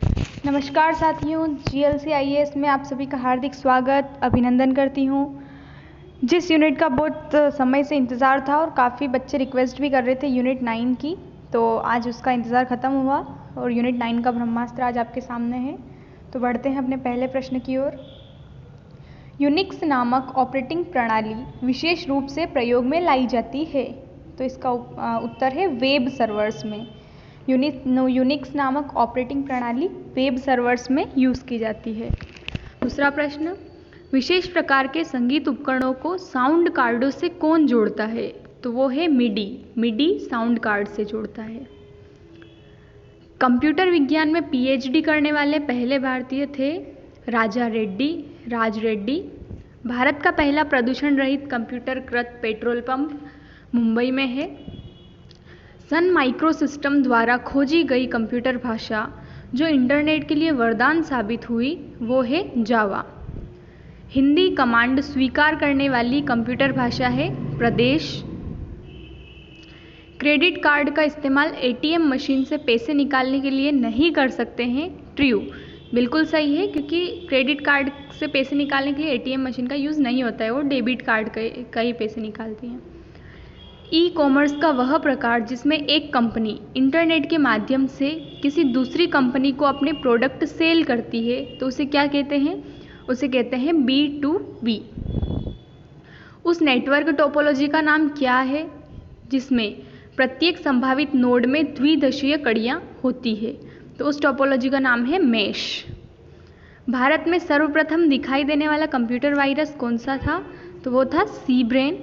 नमस्कार साथियों, GLC-IAS में आप सभी का हार्दिक स्वागत अभिनंदन करती हूँ। जिस यूनिट का बहुत समय से इंतज़ार था और काफ़ी बच्चे रिक्वेस्ट भी कर रहे थे यूनिट 9 की, तो आज उसका इंतज़ार ख़त्म हुआ और यूनिट 9 का ब्रह्मास्त्र आज आपके सामने है। तो बढ़ते हैं अपने पहले प्रश्न की ओर। यूनिक्स नामक ऑपरेटिंग प्रणाली विशेष रूप से प्रयोग में लाई जाती है, तो इसका उत्तर है वेब सर्वर्स में। यूनिक्स नामक ऑपरेटिंग प्रणाली वेब सर्वर्स में यूज़ की जाती है। दूसरा प्रश्न, विशेष प्रकार के संगीत उपकरणों को साउंड कार्डों से कौन जोड़ता है? तो वो है मिडी साउंड कार्ड से जोड़ता है। कंप्यूटर विज्ञान में PhD करने वाले पहले भारतीय थे राज रेड्डी। भारत का पहला प्रदूषण रहित कंप्यूटरकृत पेट्रोल पंप मुंबई में है। सन माइक्रोसिस्टम द्वारा खोजी गई कंप्यूटर भाषा जो इंटरनेट के लिए वरदान साबित हुई वो है जावा। हिंदी कमांड स्वीकार करने वाली कंप्यूटर भाषा है प्रदेश। क्रेडिट कार्ड का इस्तेमाल ATM मशीन से पैसे निकालने के लिए नहीं कर सकते हैं, ट्रू। बिल्कुल सही है, क्योंकि क्रेडिट कार्ड से पैसे निकालने के लिए ATM मशीन का यूज़ नहीं होता है, वो डेबिट कार्ड का ही पैसे निकालती हैं। ई-कॉमर्स का वह प्रकार जिसमें एक कंपनी इंटरनेट के माध्यम से किसी दूसरी कंपनी को अपने प्रोडक्ट सेल करती है, तो उसे क्या कहते हैं? उसे कहते हैं B2B। उस नेटवर्क टोपोलॉजी का नाम क्या है जिसमें प्रत्येक संभावित नोड में द्विदिशीय कड़ियाँ होती है? तो उस टोपोलॉजी का नाम है मैश। भारत में सर्वप्रथम दिखाई देने वाला कंप्यूटर वायरस कौन सा था? तो वो था सीब्रेन।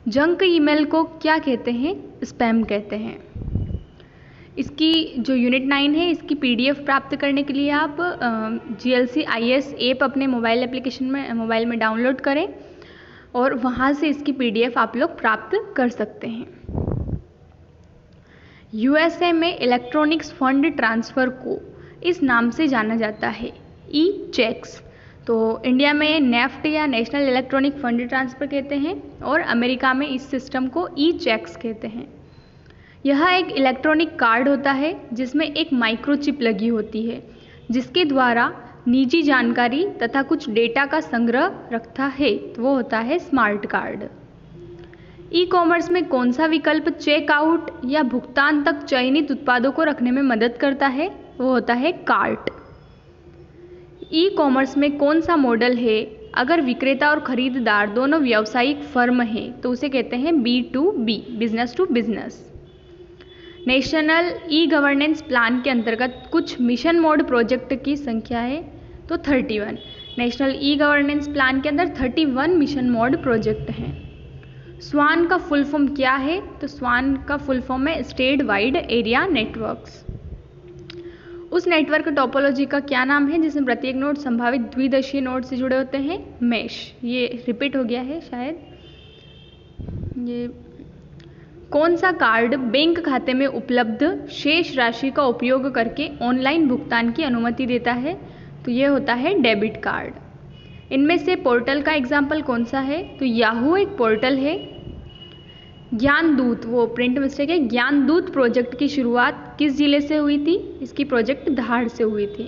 जंक ईमेल को क्या कहते हैं? स्पैम कहते हैं। इसकी जो यूनिट 9 है, इसकी PDF प्राप्त करने के लिए आप GLC-IAS ऐप अपने मोबाइल में डाउनलोड करें और वहाँ से इसकी PDF आप लोग प्राप्त कर सकते हैं। USA में इलेक्ट्रॉनिक्स फंड ट्रांसफ़र को इस नाम से जाना जाता है, ई-चेक्स। तो इंडिया में नेफ्ट या नेशनल इलेक्ट्रॉनिक फंड ट्रांसफ़र कहते हैं और अमेरिका में इस सिस्टम को ई-चेक्स कहते हैं। यह एक इलेक्ट्रॉनिक कार्ड होता है जिसमें एक माइक्रोचिप लगी होती है जिसके द्वारा निजी जानकारी तथा कुछ डेटा का संग्रह रखता है, तो वो होता है स्मार्ट कार्ड। ई-कॉमर्स में कौन सा विकल्प चेकआउट या भुगतान तक चयनित उत्पादों को रखने में मदद करता है? वो होता है कार्ट। ई-कॉमर्स में कौन सा मॉडल है अगर विक्रेता और खरीदार दोनों व्यावसायिक फर्म हैं, तो उसे कहते हैं B2B, business to business. National e governance plan के अंतर्गत कुछ मिशन मोड प्रोजेक्ट की संख्या है, तो 31। नेशनल ई गवर्नेंस प्लान के अंदर 31 मिशन मोड प्रोजेक्ट हैं। स्वान का फुल फॉर्म क्या है? तो स्वान का फुल फॉर्म है स्टेट वाइड एरिया नेटवर्क्स। उस नेटवर्क टोपोलॉजी का क्या नाम है जिसमें प्रत्येक नोड संभावित द्विदिशीय नोड से जुड़े होते हैं? मैश। ये रिपीट हो गया है शायद। ये कौन सा कार्ड बैंक खाते में उपलब्ध शेष राशि का उपयोग करके ऑनलाइन भुगतान की अनुमति देता है? तो ये होता है डेबिट कार्ड। इनमें से पोर्टल का एग्जाम्पल कौन सा है? तो याहू एक पोर्टल है। ज्ञानदूत, वो प्रिंट मिस्टेक है, ज्ञानदूत प्रोजेक्ट की शुरुआत किस जिले से हुई थी? इसकी प्रोजेक्ट धार से हुई थी।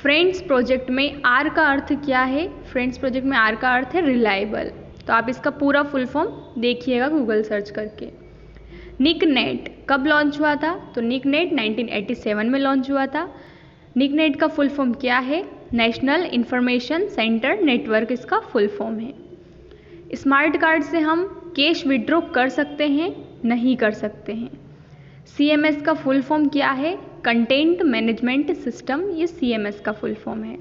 फ्रेंड्स प्रोजेक्ट में R का अर्थ क्या है? फ्रेंड्स प्रोजेक्ट में R का अर्थ है रिलायबल। तो आप इसका पूरा फुल फॉर्म देखिएगा गूगल सर्च करके। निकनेट कब लॉन्च हुआ था? तो निकनेट 1987 में लॉन्च हुआ था। निकनेट का फुल फॉर्म क्या है? नेशनल इंफॉर्मेशन सेंटर नेटवर्क इसका फुल फॉर्म है। स्मार्ट कार्ड से हम कैश विड्रॉ कर सकते हैं? नहीं कर सकते हैं। CMS का फुल फॉर्म क्या है? कंटेंट मैनेजमेंट सिस्टम, ये CMS का फुल फॉर्म है।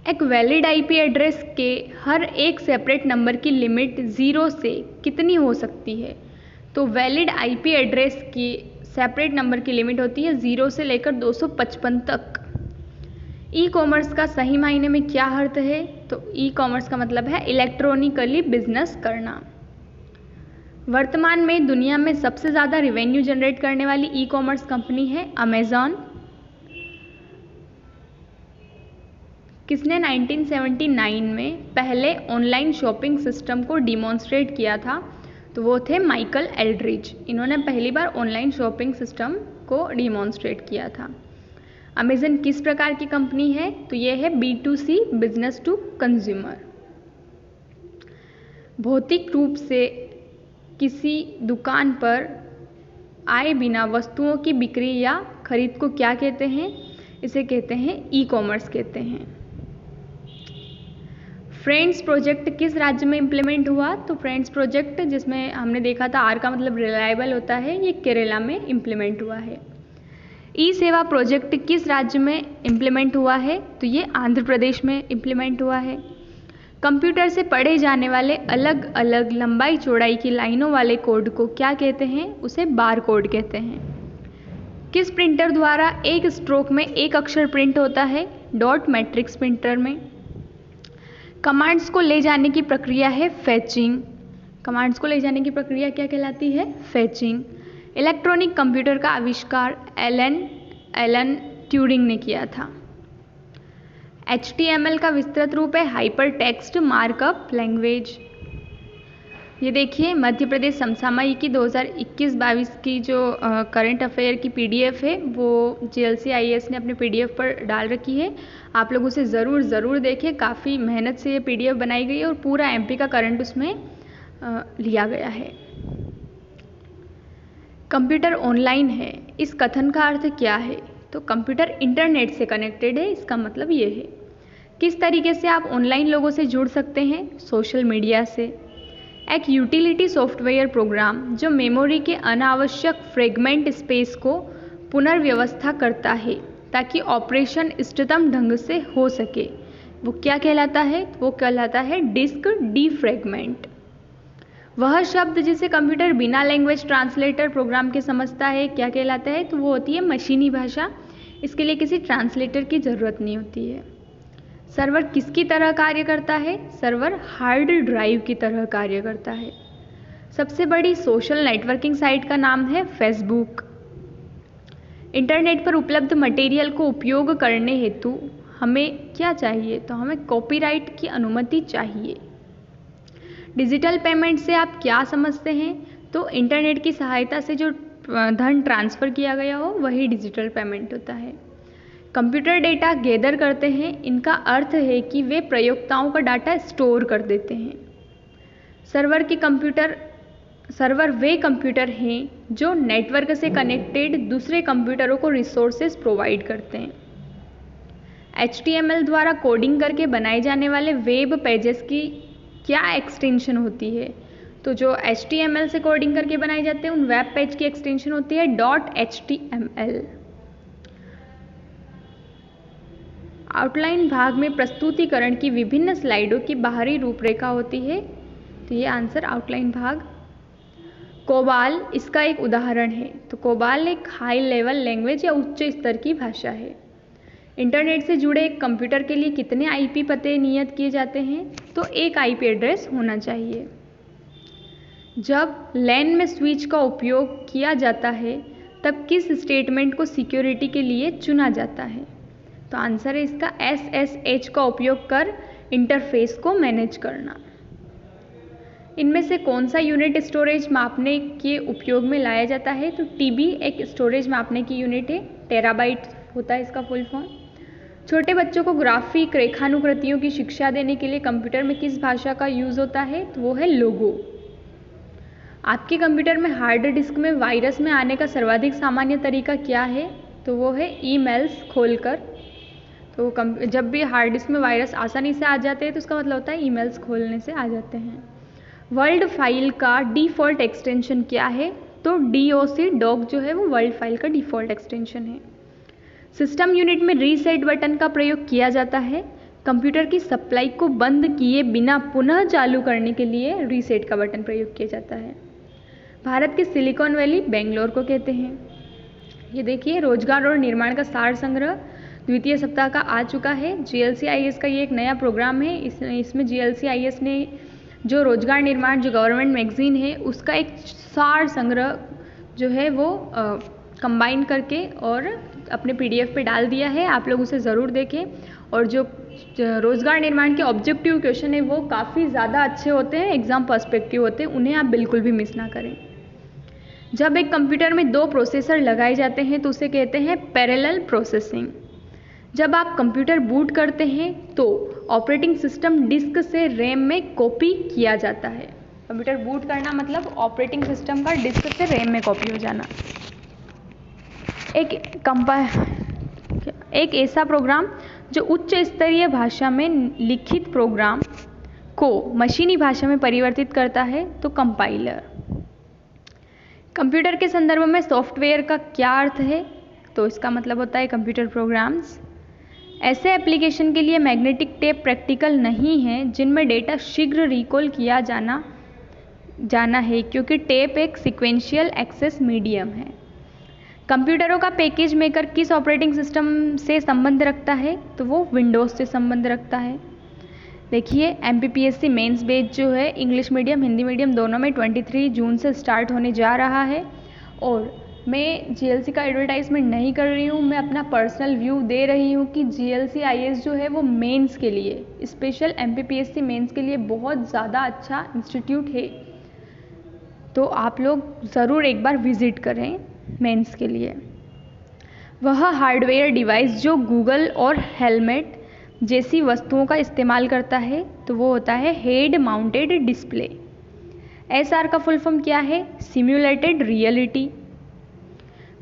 एक वैलिड IP एड्रेस के हर एक सेपरेट नंबर की लिमिट 0 से कितनी हो सकती है? तो वैलिड IP एड्रेस की सेपरेट नंबर की लिमिट होती है 0 से लेकर 255 तक। ई-कॉमर्स का सही मायने में क्या अर्थ है? तो ई-कॉमर्स का मतलब है इलेक्ट्रॉनिकली बिजनेस करना। वर्तमान में दुनिया में सबसे ज़्यादा रेवेन्यू जनरेट करने वाली ई-कॉमर्स कंपनी है अमेज़ॉन। किसने 1979 में पहले ऑनलाइन शॉपिंग सिस्टम को डिमॉन्स्ट्रेट किया था? तो वो थे माइकल एल्ड्रिज। इन्होंने पहली बार ऑनलाइन शॉपिंग सिस्टम को डिमॉन्स्ट्रेट किया था। अमेज़न किस प्रकार की कंपनी है? तो ये है B2C, बिजनेस टू कंज्यूमर। भौतिक रूप से किसी दुकान पर आए बिना वस्तुओं की बिक्री या खरीद को क्या कहते हैं? इसे कहते हैं ई-कॉमर्स कहते हैं। फ्रेंड्स प्रोजेक्ट किस राज्य में इम्प्लीमेंट हुआ? तो फ्रेंड्स प्रोजेक्ट, जिसमें हमने देखा था आर का मतलब रिलायबल होता है, ये केरला में इम्प्लीमेंट हुआ है। ई सेवा प्रोजेक्ट किस राज्य में इम्प्लीमेंट हुआ है? तो ये आंध्र प्रदेश में इम्प्लीमेंट हुआ है। कंप्यूटर से पढ़े जाने वाले अलग अलग लंबाई चौड़ाई की लाइनों वाले कोड को क्या कहते हैं? उसे बार कोड कहते हैं। किस प्रिंटर द्वारा एक स्ट्रोक में एक अक्षर प्रिंट होता है? डॉट मैट्रिक्स प्रिंटर में। कमांड्स को ले जाने की प्रक्रिया है फेचिंग। कमांड्स को ले जाने की प्रक्रिया क्या कहलाती है? फेचिंग। इलेक्ट्रॉनिक कंप्यूटर का आविष्कार एलन ट्यूरिंग ने किया था। HTML का विस्तृत रूप है हाइपर टेक्स्ट मार्कअप लैंग्वेज। ये देखिए मध्य प्रदेश समसामयिकी 2021-22 की जो करंट अफेयर की PDF है वो JLC-IAS ने अपने PDF पर डाल रखी है। आप लोग उसे ज़रूर देखें, काफ़ी मेहनत से ये PDF बनाई गई है और पूरा MP का करंट उसमें लिया गया है। कंप्यूटर ऑनलाइन है, इस कथन का अर्थ क्या है? तो कंप्यूटर इंटरनेट से कनेक्टेड है, इसका मतलब ये है। किस तरीके से आप ऑनलाइन लोगों से जुड़ सकते हैं? सोशल मीडिया से। एक यूटिलिटी सॉफ्टवेयर प्रोग्राम जो मेमोरी के अनावश्यक फ्रेगमेंट स्पेस को पुनर्व्यवस्था करता है ताकि ऑपरेशन इष्टतम ढंग से हो सके, वो क्या कहलाता है? वो कहलाता है डिस्क डीफ्रैगमेंट। वह शब्द जिसे कंप्यूटर बिना लैंग्वेज ट्रांसलेटर प्रोग्राम के समझता है क्या कहलाता है? तो वो होती है मशीनी भाषा। इसके लिए किसी ट्रांसलेटर की ज़रूरत नहीं होती है। सर्वर किसकी तरह कार्य करता है? सर्वर हार्ड ड्राइव की तरह कार्य करता है। सबसे बड़ी सोशल नेटवर्किंग साइट का नाम है फेसबुक। इंटरनेट पर उपलब्ध मटेरियल को उपयोग करने हेतु हमें क्या चाहिए? तो हमें कॉपीराइट की अनुमति चाहिए। डिजिटल पेमेंट से आप क्या समझते हैं? तो इंटरनेट की सहायता से जो धन ट्रांसफ़र किया गया हो वही डिजिटल पेमेंट होता है। कंप्यूटर डेटा गैदर करते हैं, इनका अर्थ है कि वे प्रयोक्ताओं का डाटा स्टोर कर देते हैं। सर्वर वे कंप्यूटर हैं जो नेटवर्क से कनेक्टेड दूसरे कंप्यूटरों को रिसोर्सेज प्रोवाइड करते हैं। HTML द्वारा कोडिंग करके बनाए जाने वाले वेब पेजेस की क्या एक्सटेंशन होती है? तो जो HTML से कोडिंग करके बनाए जाते हैं उन वेब पेज की एक्सटेंशन होती है .html। आउटलाइन भाग में प्रस्तुतिकरण की विभिन्न स्लाइडों की बाहरी रूपरेखा होती है। तो ये आंसर आउटलाइन भाग। कोबाल इसका एक उदाहरण है। तो कोबाल एक हाई लेवल लैंग्वेज या उच्च स्तर की भाषा है। इंटरनेट से जुड़े एक कंप्यूटर के लिए कितने IP पते नियत किए जाते हैं? तो एक IP एड्रेस होना चाहिए। जब LAN में स्विच का उपयोग किया जाता है तब किस स्टेटमेंट को सिक्योरिटी के लिए चुना जाता है? तो आंसर है इसका SSH का उपयोग कर इंटरफेस को मैनेज करना। इनमें से कौन सा यूनिट स्टोरेज मापने के उपयोग में लाया जाता है? तो TB एक स्टोरेज मापने की यूनिट है, टेराबाइट होता है इसका फुल फॉर्म। छोटे बच्चों को ग्राफिक रेखानुकृतियों की शिक्षा देने के लिए कंप्यूटर में किस भाषा का यूज़ होता है? तो वो है लोगो। आपके कंप्यूटर में हार्ड डिस्क में वायरस में आने का सर्वाधिक सामान्य तरीका क्या है? तो वो है ईमेल्स खोलकर। तो जब भी हार्ड डिस्क में वायरस आसानी से आ जाते हैं तो उसका मतलब होता है ईमेल्स खोलने से आ जाते हैं। वर्ल्ड फाइल का डिफ़ॉल्ट एक्सटेंशन क्या है? तो DOC जो है वो वर्ल्ड फाइल का डिफ़ॉल्ट एक्सटेंशन है। सिस्टम यूनिट में रीसेट बटन का प्रयोग किया जाता है। कंप्यूटर की सप्लाई को बंद किए बिना पुनः चालू करने के लिए रीसेट का बटन प्रयोग किया जाता है। भारत के सिलिकॉन वैली बेंगलोर को कहते हैं। ये देखिए रोजगार और निर्माण का सार संग्रह द्वितीय सप्ताह का आ चुका है। JLC-IAS का ये एक नया प्रोग्राम है। इसमें JLC-IAS ने जो रोजगार निर्माण जो गवर्नमेंट मैगजीन है उसका एक सार संग्रह जो है वो कंबाइन करके और अपने PDF पे डाल दिया है, आप लोग उसे ज़रूर देखें। और जो रोज़गार निर्माण के ऑब्जेक्टिव क्वेश्चन है वो काफ़ी ज़्यादा अच्छे होते हैं, एग्ज़ाम पर्सपेक्टिव होते हैं, उन्हें आप बिल्कुल भी मिस ना करें। जब एक कंप्यूटर में 2 प्रोसेसर लगाए जाते हैं तो उसे कहते हैं पैरेलल प्रोसेसिंग। जब आप कंप्यूटर बूट करते हैं तो ऑपरेटिंग सिस्टम डिस्क से रैम में कॉपी किया जाता है। कंप्यूटर बूट करना मतलब ऑपरेटिंग सिस्टम का डिस्क से रैम में कॉपी हो जाना। एक ऐसा प्रोग्राम जो उच्च स्तरीय भाषा में लिखित प्रोग्राम को मशीनी भाषा में परिवर्तित करता है तो कंपाइलर। कंप्यूटर के संदर्भ में सॉफ्टवेयर का क्या अर्थ है? तो इसका मतलब होता है कंप्यूटर प्रोग्राम्स। ऐसे एप्लीकेशन के लिए मैग्नेटिक टेप प्रैक्टिकल नहीं है जिनमें डेटा शीघ्र रिकॉल किया जाना है, क्योंकि टेप एक सीक्वेंशियल एक्सेस मीडियम है। कंप्यूटरों का पैकेज मेकर किस ऑपरेटिंग सिस्टम से संबंध रखता है? तो वो विंडोज़ से संबंध रखता है। देखिए, MPPSC मेंस बैच जो है इंग्लिश मीडियम हिंदी मीडियम दोनों में 23 जून से स्टार्ट होने जा रहा है। और मैं GLC का एडवर्टाइजमेंट नहीं कर रही हूँ, मैं अपना पर्सनल व्यू दे रही हूँ कि GLC IAS जो है वो मेंस के लिए, स्पेशल MPPSC मेंस के लिए बहुत ज़्यादा अच्छा इंस्टीट्यूट है। तो आप लोग ज़रूर एक बार विज़िट करें मेंस के लिए। वह हार्डवेयर डिवाइस जो गूगल और हेलमेट जैसी वस्तुओं का इस्तेमाल करता है तो वो होता है हेड माउंटेड डिस्प्ले। SR का फुल फॉर्म क्या है? Simulated reality.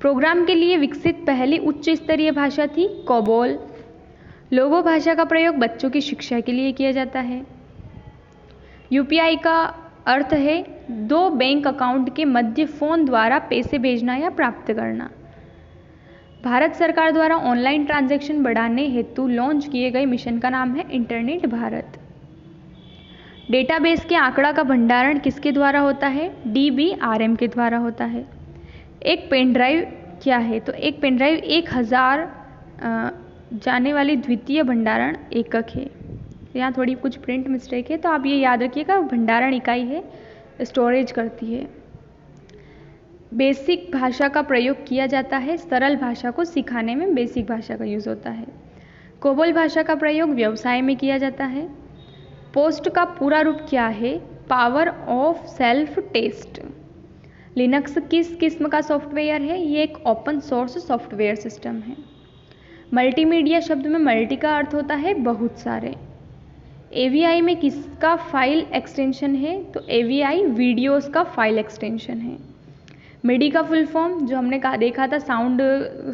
प्रोग्राम के लिए विकसित पहली उच्च स्तरीय भाषा थी कोबोल। लोगो भाषा का प्रयोग बच्चों की शिक्षा के लिए किया जाता है। UPI का अर्थ है 2 बैंक अकाउंट के मध्य फ़ोन द्वारा पैसे भेजना या प्राप्त करना। भारत सरकार द्वारा ऑनलाइन ट्रांजैक्शन बढ़ाने हेतु लॉन्च किए गए मिशन का नाम है इंटरनेट भारत। डेटाबेस के आंकड़ा का भंडारण किसके द्वारा होता है? DBRM के द्वारा होता है। एक पेन ड्राइव क्या है? तो एक पेन ड्राइव 1000 जाने वाली द्वितीय भंडारण एकक है। यहाँ थोड़ी कुछ प्रिंट मिस्टेक है तो आप ये याद रखिएगा, भंडारण इकाई है, स्टोरेज करती है। बेसिक भाषा का प्रयोग किया जाता है, सरल भाषा को सिखाने में बेसिक भाषा का यूज़ होता है। कोबोल भाषा का प्रयोग व्यवसाय में किया जाता है। पोस्ट का पूरा रूप क्या है? Power of self test. Linux किस किस्म का सॉफ्टवेयर है? ये एक ओपन सोर्स सॉफ्टवेयर सिस्टम है। मल्टीमीडिया शब्द में मल्टी का अर्थ होता है बहुत सारे। AVI में किसका फाइल एक्सटेंशन है? तो AVI वीडियोस का फाइल एक्सटेंशन है। मिडी का फुल फॉर्म जो हमने देखा था साउंड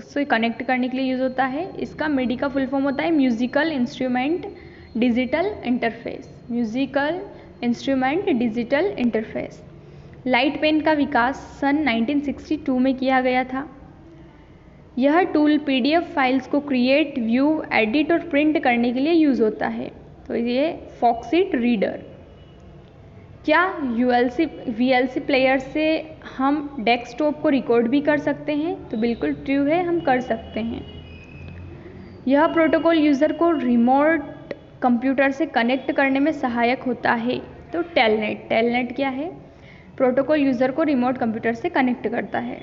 से कनेक्ट करने के लिए यूज़ होता है, इसका मिडी का फुल फॉर्म होता है musical instrument digital interface. Musical instrument digital interface. Light pen का विकास सन 1962 में किया गया था। यह टूल PDF फाइल्स को क्रिएट, व्यू, एडिट और प्रिंट करने के लिए यूज़ होता है। तो ये फॉक्सिट रीडर। क्या VLC प्लेयर से हम डेस्कटॉप को रिकॉर्ड भी कर सकते हैं? तो बिल्कुल ट्रू है, हम कर सकते हैं। यह प्रोटोकॉल यूज़र को रिमोट कंप्यूटर से कनेक्ट करने में सहायक होता है। तो टेलनेट। टेलनेट क्या है? प्रोटोकॉल यूज़र को रिमोट कंप्यूटर से कनेक्ट करता है।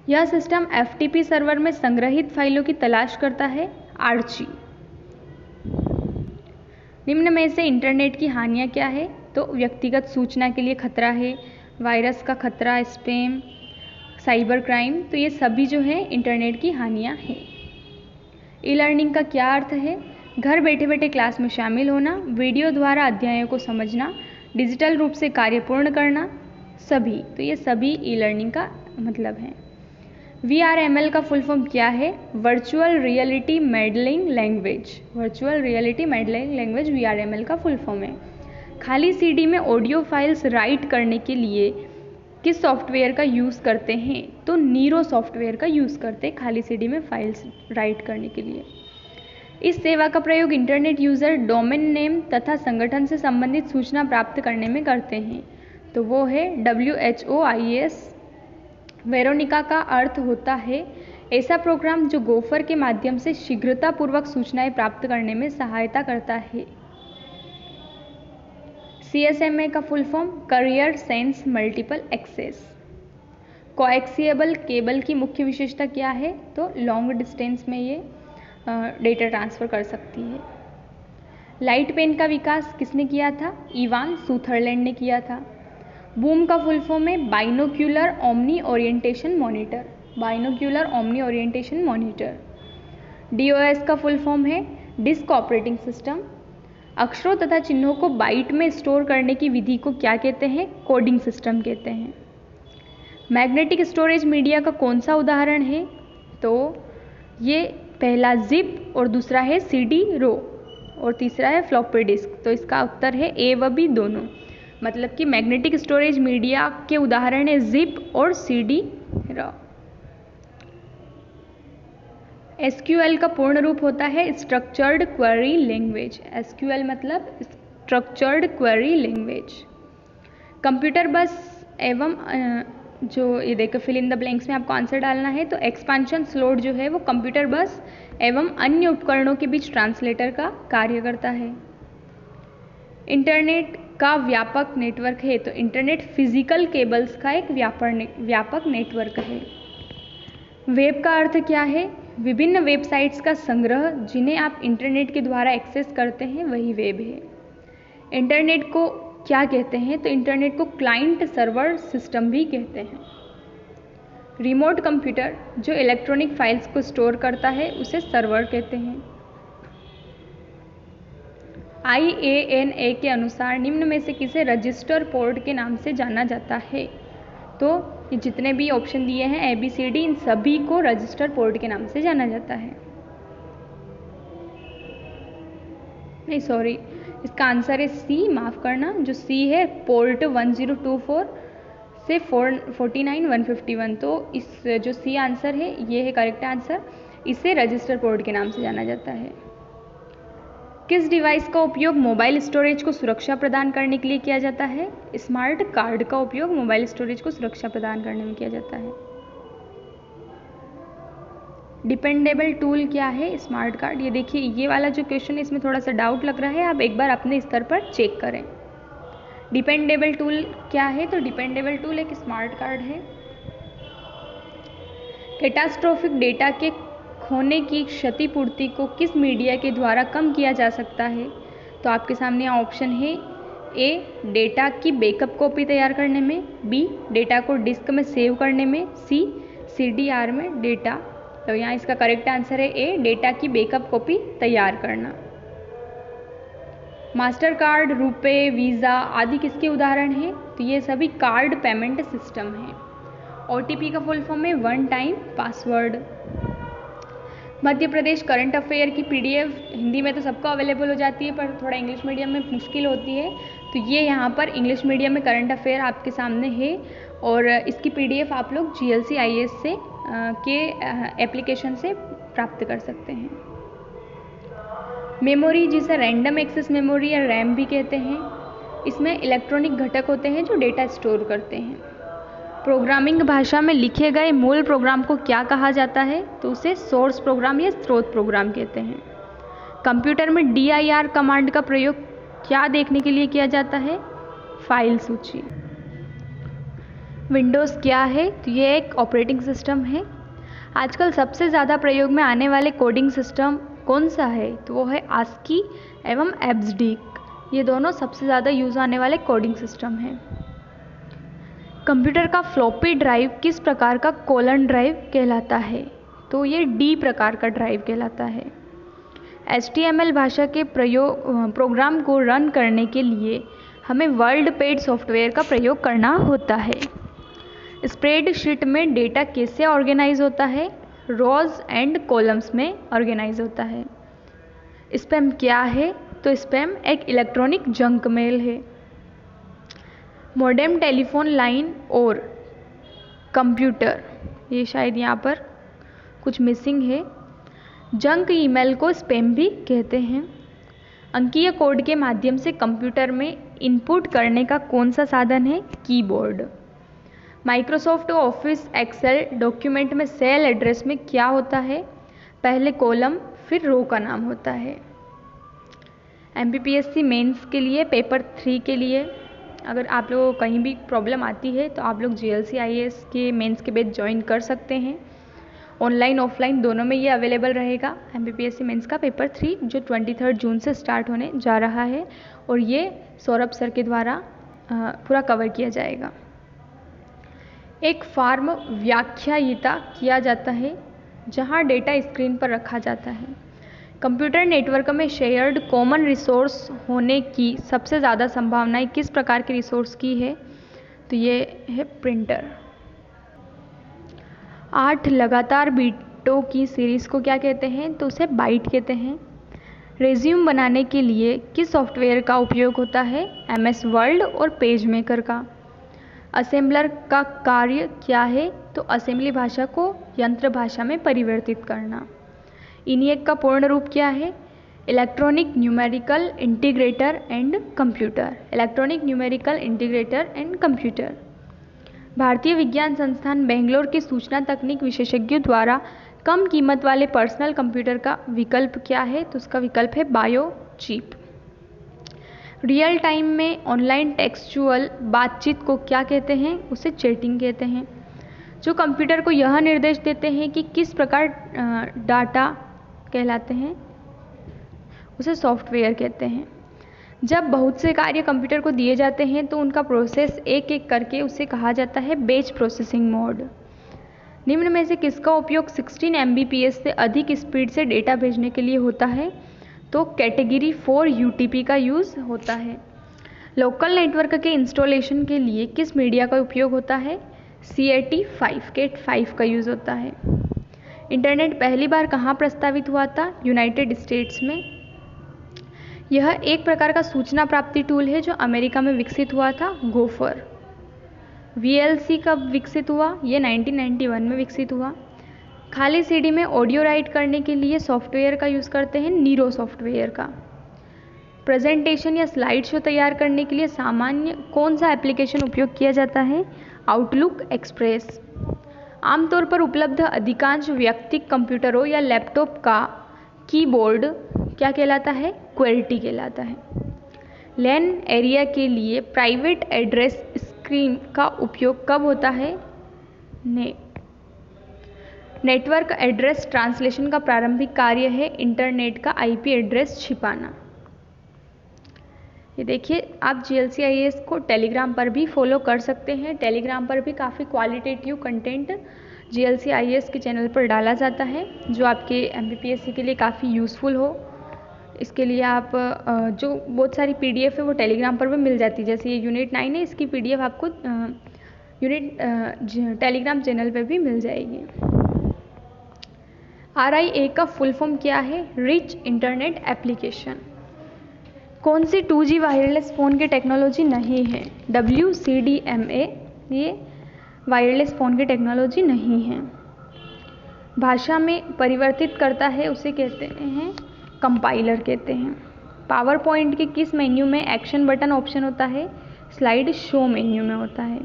यह सिस्टम FTP सर्वर में संग्रहित फाइलों की तलाश करता है। आर्ची। निम्न में से इंटरनेट की हानियाँ क्या है? तो व्यक्तिगत सूचना के लिए खतरा है, वायरस का खतरा, स्पैम, साइबर क्राइम। तो ये सभी जो है इंटरनेट की हानियाँ हैं। E-लर्निंग का क्या अर्थ है? घर बैठे बैठे क्लास में शामिल होना, वीडियो द्वारा अध्यायों को समझना, डिजिटल रूप से कार्य पूर्ण करना, सभी। तो ये सभी E-लर्निंग का मतलब है। VRML का फुल फॉर्म क्या है? Virtual reality modelling language. Virtual reality modelling language VRML का फुल फॉर्म है। खाली CD में ऑडियो फाइल्स राइट करने के लिए किस सॉफ्टवेयर का यूज़ करते हैं? तो नीरो सॉफ्टवेयर का यूज़ करते हैं खाली CD में फाइल्स राइट करने के लिए। इस सेवा का प्रयोग इंटरनेट यूज़र डोमेन नेम तथा संगठन से संबंधित सूचना प्राप्त करने में करते हैं। तो वो है WHOIS। वेरोनिका का अर्थ होता है ऐसा प्रोग्राम जो गोफर के माध्यम से शीघ्रतापूर्वक सूचनाएं प्राप्त करने में सहायता करता है। CSMA का full form carrier sense multiple access. Coaxial cable की मुख्य विशेषता क्या है? तो लॉन्ग डिस्टेंस में ये डेटा ट्रांसफ़र कर सकती है। लाइट पेन का विकास किसने किया था? इवान सूथरलैंड ने किया था। बूम का फुल फॉर्म है binocular omni orientation monitor. Binocular omni orientation monitor. DOS का फुल फॉर्म है डिस्क ऑपरेटिंग सिस्टम। अक्षरों तथा चिन्हों को बाइट में स्टोर करने की विधि को क्या कहते हैं? कोडिंग सिस्टम कहते हैं। मैग्नेटिक स्टोरेज मीडिया का कौन सा उदाहरण है? तो ये पहला जिप और दूसरा है सीडी रो और तीसरा है फ्लॉपी डिस्क। तो इसका उत्तर है ए व बी दोनों। मतलब कि मैग्नेटिक स्टोरेज मीडिया के उदाहरण है जिप और सीडी रो। एसक्यूएल का पूर्ण रूप होता है स्ट्रक्चर्ड क्वेरी लैंग्वेज। एसक्यूएल मतलब स्ट्रक्चर्ड क्वेरी लैंग्वेज। कंप्यूटर बस एवं जो ये देखो फिल इन द ब्लैंक्स में आपको आंसर डालना है। तो एक्सपांशन स्लॉट जो है वो कंप्यूटर बस एवं अन्य उपकरणों के बीच ट्रांसलेटर का कार्य करता है। इंटरनेट का व्यापक नेटवर्क है। तो इंटरनेट फिजिकल केबल्स का एक व्यापक नेटवर्क है। वेब का अर्थ क्या है? विभिन्न वेबसाइट्स का संग्रह जिन्हें आप इंटरनेट के द्वारा एक्सेस करते हैं वही वेब है। इंटरनेट को क्या कहते हैं? तो इंटरनेट को क्लाइंट सर्वर सिस्टम भी कहते हैं। रिमोट कंप्यूटर जो इलेक्ट्रॉनिक फाइल्स को स्टोर करता है उसे सर्वर कहते हैं। IANA के अनुसार निम्न में से किसे रजिस्टर पोर्ट के नाम से जाना जाता है? तो ये जितने भी ऑप्शन दिए हैं ABCD इन सभी को रजिस्टर पोर्ट के नाम से जाना जाता है। नहीं सॉरी, इसका आंसर है सी, माफ़ करना। जो सी है पोर्ट 1024 से 449 151। तो इस जो सी आंसर है ये है करेक्ट आंसर। इसे रजिस्टर पोर्ट के नाम से जाना जाता है। किस डिवाइस का उपयोग मोबाइल स्टोरेज को सुरक्षा प्रदान करने के लिए किया जाता है? स्मार्ट कार्ड का उपयोग मोबाइल स्टोरेज को सुरक्षा प्रदान करने में किया जाता है। डिपेंडेबल टूल क्या है? Smart card. ये देखिए ये वाला जो क्वेश्चन है इसमें थोड़ा सा डाउट लग रहा है, आप एक बार अपने स्तर पर चेक करें। डिपेंडेबल टूल क्या है? तो डिपेंडेबल टूल एक स्मार्ट कार्ड है। कैटास्ट्रोफिक डेटा के खोने की क्षतिपूर्ति को किस मीडिया के द्वारा कम किया जा सकता है? तो आपके सामने ऑप्शन है ए डेटा की बैकअप कॉपी तैयार करने में, बी डेटा को डिस्क में सेव करने में, सी CDR में डेटा। तो यहाँ इसका करेक्ट आंसर है ए डेटा की बैकअप कॉपी तैयार करना। मास्टर कार्ड, रुपए, वीज़ा आदि किसके उदाहरण हैं? तो ये सभी कार्ड पेमेंट सिस्टम हैं। OTP का फुल फॉर्म है one time password. Madhya Pradesh current affair की PDF हिंदी में तो सबको अवेलेबल हो जाती है पर थोड़ा इंग्लिश मीडियम में मुश्किल होती है। तो ये यहाँ पर इंग्लिश मीडियम में करंट अफेयर आपके सामने है और इसकी PDF आप लोग GLC IAS से के एप्लीकेशन से प्राप्त कर सकते हैं। मेमोरी जिसे रैंडम एक्सेस मेमोरी या RAM भी कहते हैं, इसमें इलेक्ट्रॉनिक घटक होते हैं जो डेटा स्टोर करते हैं। प्रोग्रामिंग भाषा में लिखे गए मूल प्रोग्राम को क्या कहा जाता है? तो उसे सोर्स प्रोग्राम या स्रोत प्रोग्राम कहते हैं। कंप्यूटर में DIR कमांड का प्रयोग क्या देखने के लिए किया जाता है? फाइल सूची। विंडोज़ क्या है? तो ये एक ऑपरेटिंग सिस्टम है। आजकल सबसे ज़्यादा प्रयोग में आने वाले कोडिंग सिस्टम कौन सा है? तो वो है ASCII एवं EBCDIC। ये दोनों सबसे ज़्यादा यूज़ आने वाले कोडिंग सिस्टम हैं। कंप्यूटर का फ्लॉपी ड्राइव किस प्रकार का कॉलन ड्राइव कहलाता है? तो ये D प्रकार का ड्राइव कहलाता है। HTML भाषा के प्रोग्राम को रन करने के लिए हमें वर्ल्डपेड सॉफ्टवेयर का प्रयोग करना होता है। स्प्रेडशीट में डेटा कैसे ऑर्गेनाइज होता है? रोज एंड कॉलम्स में ऑर्गेनाइज होता है। स्पैम क्या है? तो स्पैम एक इलेक्ट्रॉनिक जंक मेल है। मॉडेम टेलीफोन लाइन और कंप्यूटर, ये शायद यहाँ पर कुछ मिसिंग है। जंक ईमेल को स्पैम भी कहते हैं। अंकीय कोड के माध्यम से कंप्यूटर में इनपुट करने का कौन सा साधन है? Keyboard. Microsoft Office Excel document में सेल एड्रेस में क्या होता है? पहले कॉलम फिर रो का नाम होता है। MPPSC मेंस के लिए पेपर 3 के लिए अगर आप लोगों को कहीं भी प्रॉब्लम आती है तो आप लोग GLC IAS के मेंस के बैच ज्वाइन कर सकते हैं। ऑनलाइन ऑफलाइन दोनों में ये अवेलेबल रहेगा। MPPSC मेंस का पेपर 3 जो 23 जून से स्टार्ट होने जा रहा है और ये सौरभ सर के द्वारा पूरा कवर किया जाएगा। एक फॉर्म व्याख्यायिता किया जाता है जहां डेटा स्क्रीन पर रखा जाता है। कंप्यूटर नेटवर्क में शेयर्ड कॉमन रिसोर्स होने की सबसे ज़्यादा संभावनाएं किस प्रकार के रिसोर्स की है? तो ये है प्रिंटर। 8 लगातार बीटों की सीरीज़ को क्या कहते हैं? तो उसे बाइट कहते हैं। रेज्यूम बनाने के लिए किस सॉफ्टवेयर का उपयोग होता है? MS वर्ड और पेज मेकर का। असेंबलर का कार्य क्या है? तो असेंबली भाषा को यंत्र भाषा में परिवर्तित करना। ENIAC का पूर्ण रूप क्या है? Electronic numerical integrator and computer. Electronic numerical integrator and computer. भारतीय विज्ञान संस्थान बेंगलोर के सूचना तकनीक विशेषज्ञों द्वारा कम कीमत वाले पर्सनल कंप्यूटर का विकल्प क्या है? तो उसका विकल्प है बायोचिप। रियल टाइम में ऑनलाइन टेक्सचुअल बातचीत को क्या कहते हैं? उसे चैटिंग कहते हैं। जो कंप्यूटर को यह निर्देश देते हैं कि किस प्रकार डाटा कहलाते हैं, उसे सॉफ्टवेयर कहते हैं। जब बहुत से कार्य कंप्यूटर को दिए जाते हैं तो उनका प्रोसेस एक एक करके उसे कहा जाता है बैच प्रोसेसिंग मोड। निम्न में से किसका उपयोग 16 Mbps से अधिक स्पीड से डेटा भेजने के लिए होता है? तो कैटेगरी 4 UTP का यूज़ होता है। लोकल नेटवर्क के इंस्टॉलेशन के लिए किस मीडिया का उपयोग होता है? CAT5 का यूज़ होता है। इंटरनेट पहली बार कहाँ प्रस्तावित हुआ था? यूनाइटेड स्टेट्स में। यह एक प्रकार का सूचना प्राप्ति टूल है जो अमेरिका में विकसित हुआ था। गोफर। VLC कब विकसित हुआ? ये 1991 में विकसित हुआ। खाली CD में ऑडियो राइट करने के लिए सॉफ्टवेयर का यूज़ करते हैं नीरो सॉफ्टवेयर का। प्रेजेंटेशन या स्लाइड शो तैयार करने के लिए सामान्य कौन सा एप्लीकेशन उपयोग किया जाता है? Outlook express. आमतौर पर उपलब्ध अधिकांश व्यक्तिगत कंप्यूटरों या लैपटॉप का कीबोर्ड क्या कहलाता है? QWERTY कहलाता है। LAN एरिया के लिए प्राइवेट एड्रेस स्क्रीन का उपयोग कब होता है? नेटवर्क एड्रेस ट्रांसलेशन का प्रारंभिक कार्य है इंटरनेट का IP एड्रेस छिपाना। ये देखिए, आप GLC IAS को टेलीग्राम पर भी फॉलो कर सकते हैं। टेलीग्राम पर भी काफ़ी क्वालिटेटिव कंटेंट GLC IAS के चैनल पर डाला जाता है जो आपके MPPSC के लिए काफ़ी यूज़फुल हो। इसके लिए आप जो बहुत सारी PDF है वो टेलीग्राम पर भी मिल जाती है। जैसे ये यूनिट 9 है, इसकी PDF आपको टेलीग्राम चैनल पर भी मिल जाएगी। RIA का फुल फॉर्म क्या है? Rich internet application. कौन सी 2G वायरलेस फ़ोन की टेक्नोलॉजी नहीं है? WCDMA ये वायरलेस फ़ोन की टेक्नोलॉजी नहीं है। भाषा में परिवर्तित करता है उसे कहते हैं कंपाइलर कहते हैं। पावर पॉइंट के किस मेन्यू में एक्शन बटन ऑप्शन होता है? स्लाइड शो मेन्यू में होता है।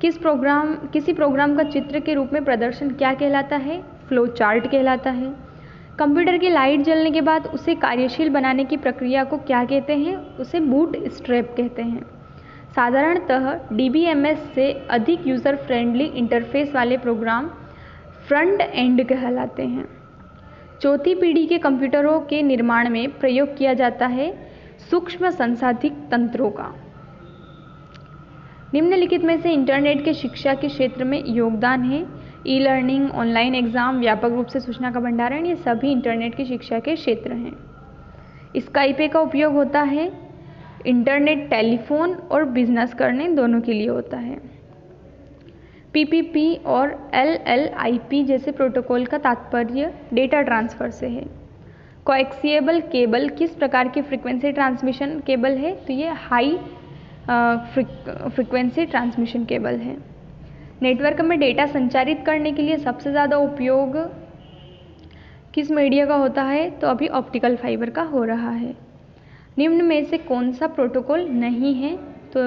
किसी प्रोग्राम का चित्र के रूप में प्रदर्शन क्या कहलाता है? फ्लो चार्ट कहलाता है। कंप्यूटर की लाइट जलने के बाद उसे कार्यशील बनाने की प्रक्रिया को क्या कहते हैं? उसे बूट स्ट्रैप कहते हैं। साधारणतः DBMS से अधिक यूज़र फ्रेंडली इंटरफेस वाले प्रोग्राम फ्रंट एंड कहलाते हैं। चौथी पीढ़ी के कंप्यूटरों के निर्माण में प्रयोग किया जाता है सूक्ष्म संसाधित तंत्रों का। निम्नलिखित में से इंटरनेट के शिक्षा के क्षेत्र में योगदान है? ई-लर्निंग, ऑनलाइन एग्ज़ाम, व्यापक रूप से सूचना का भंडारण, ये सभी इंटरनेट की शिक्षा के क्षेत्र हैं। स्काइप का उपयोग होता है इंटरनेट, टेलीफोन और बिजनेस करने दोनों के लिए होता है। PPP और LLIP जैसे प्रोटोकॉल का तात्पर्य डेटा ट्रांसफ़र से है। कोएक्सियल केबल किस प्रकार की फ्रीक्वेंसी ट्रांसमिशन केबल है? तो ये हाई फ्रीक्वेंसी ट्रांसमिशन केबल है। नेटवर्क में डेटा संचारित करने के लिए सबसे ज़्यादा उपयोग किस मीडिया का होता है? तो अभी ऑप्टिकल फाइबर का हो रहा है। निम्न में से कौन सा प्रोटोकॉल नहीं है? तो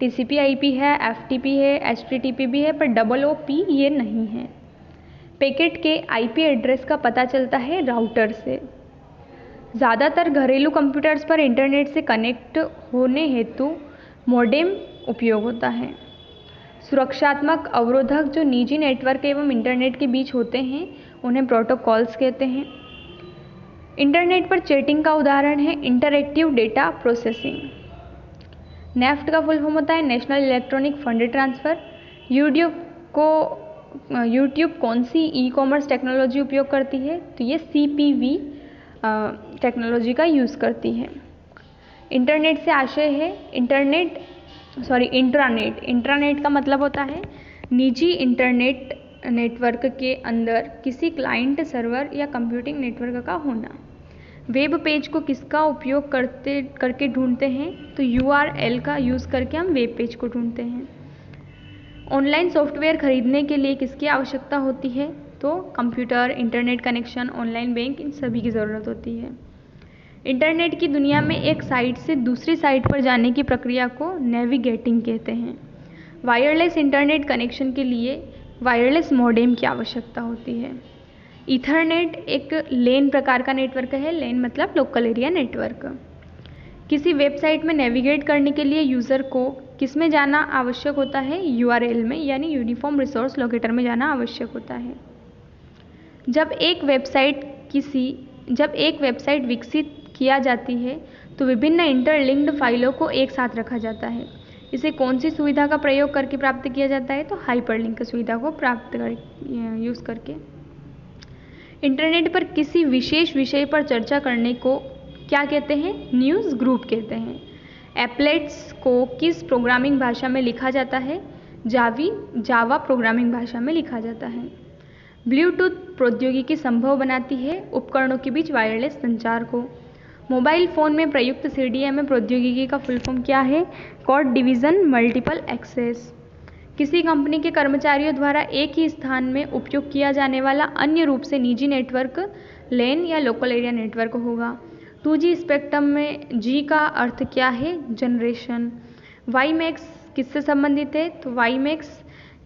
TCP/IP है, FTP है, HTTP भी है, पर OOP ये नहीं है। पैकेट के IP एड्रेस का पता चलता है राउटर से। ज़्यादातर घरेलू कंप्यूटर्स पर इंटरनेट से कनेक्ट होने हेतु मॉडेम उपयोग होता है। सुरक्षात्मक अवरोधक जो निजी नेटवर्क एवं इंटरनेट के बीच होते हैं उन्हें प्रोटोकॉल्स कहते हैं। इंटरनेट पर चैटिंग का उदाहरण है इंटरएक्टिव डेटा प्रोसेसिंग। नेफ्ट का फुल फॉर्म होता है national electronic fund transfer. YouTube कौन सी ई कॉमर्स टेक्नोलॉजी उपयोग करती है? तो ये CPV टेक्नोलॉजी का यूज़ करती है। इंटरनेट से आशय है इंट्रानेट। इंट्रानेट का मतलब होता है निजी इंटरनेट नेटवर्क के अंदर किसी क्लाइंट सर्वर या कंप्यूटिंग नेटवर्क का होना। वेब पेज को किसका उपयोग करके ढूंढते हैं? तो URL का यूज़ करके हम वेब पेज को ढूंढते हैं। ऑनलाइन सॉफ्टवेयर खरीदने के लिए किसकी आवश्यकता होती है? तो computer, internet connection, online bank, इन सभी की ज़रूरत होती है। इंटरनेट की दुनिया में एक साइट से दूसरी साइट पर जाने की प्रक्रिया को नेविगेटिंग कहते हैं। वायरलेस इंटरनेट कनेक्शन के लिए वायरलेस मॉडेम की आवश्यकता होती है। ईथरनेट एक लेन प्रकार का नेटवर्क है। लेन मतलब लोकल एरिया नेटवर्क। किसी वेबसाइट में नेविगेट करने के लिए यूज़र को किस में जाना आवश्यक होता है? URL में यानी यूनिफॉर्म रिसोर्स लोकेटर में जाना आवश्यक होता है। जब एक वेबसाइट विकसित किया जाती है तो विभिन्न इंटरलिंक्ड फाइलों को एक साथ रखा जाता है। इसे कौन सी सुविधा का प्रयोग करके प्राप्त किया जाता है? तो हाइपरलिंक सुविधा को यूज़ करके। इंटरनेट पर किसी विशेष विषय पर चर्चा करने को क्या कहते हैं? न्यूज़ ग्रुप कहते हैं। एप्लेट्स को किस प्रोग्रामिंग भाषा में लिखा जाता है? जावा प्रोग्रामिंग भाषा में लिखा जाता है। ब्लूटूथ प्रौद्योगिकी संभव बनाती है उपकरणों के बीच वायरलेस संचार को। मोबाइल फ़ोन में प्रयुक्त CDMA प्रौद्योगिकी का फुल फॉर्म क्या है? Code division multiple access. किसी कंपनी के कर्मचारियों द्वारा एक ही स्थान में उपयोग किया जाने वाला अन्य रूप से निजी नेटवर्क LAN या लोकल एरिया नेटवर्क होगा। 2G स्पेक्ट्रम में G का अर्थ क्या है? जनरेशन। WiMAX किससे संबंधित है? तो WiMAX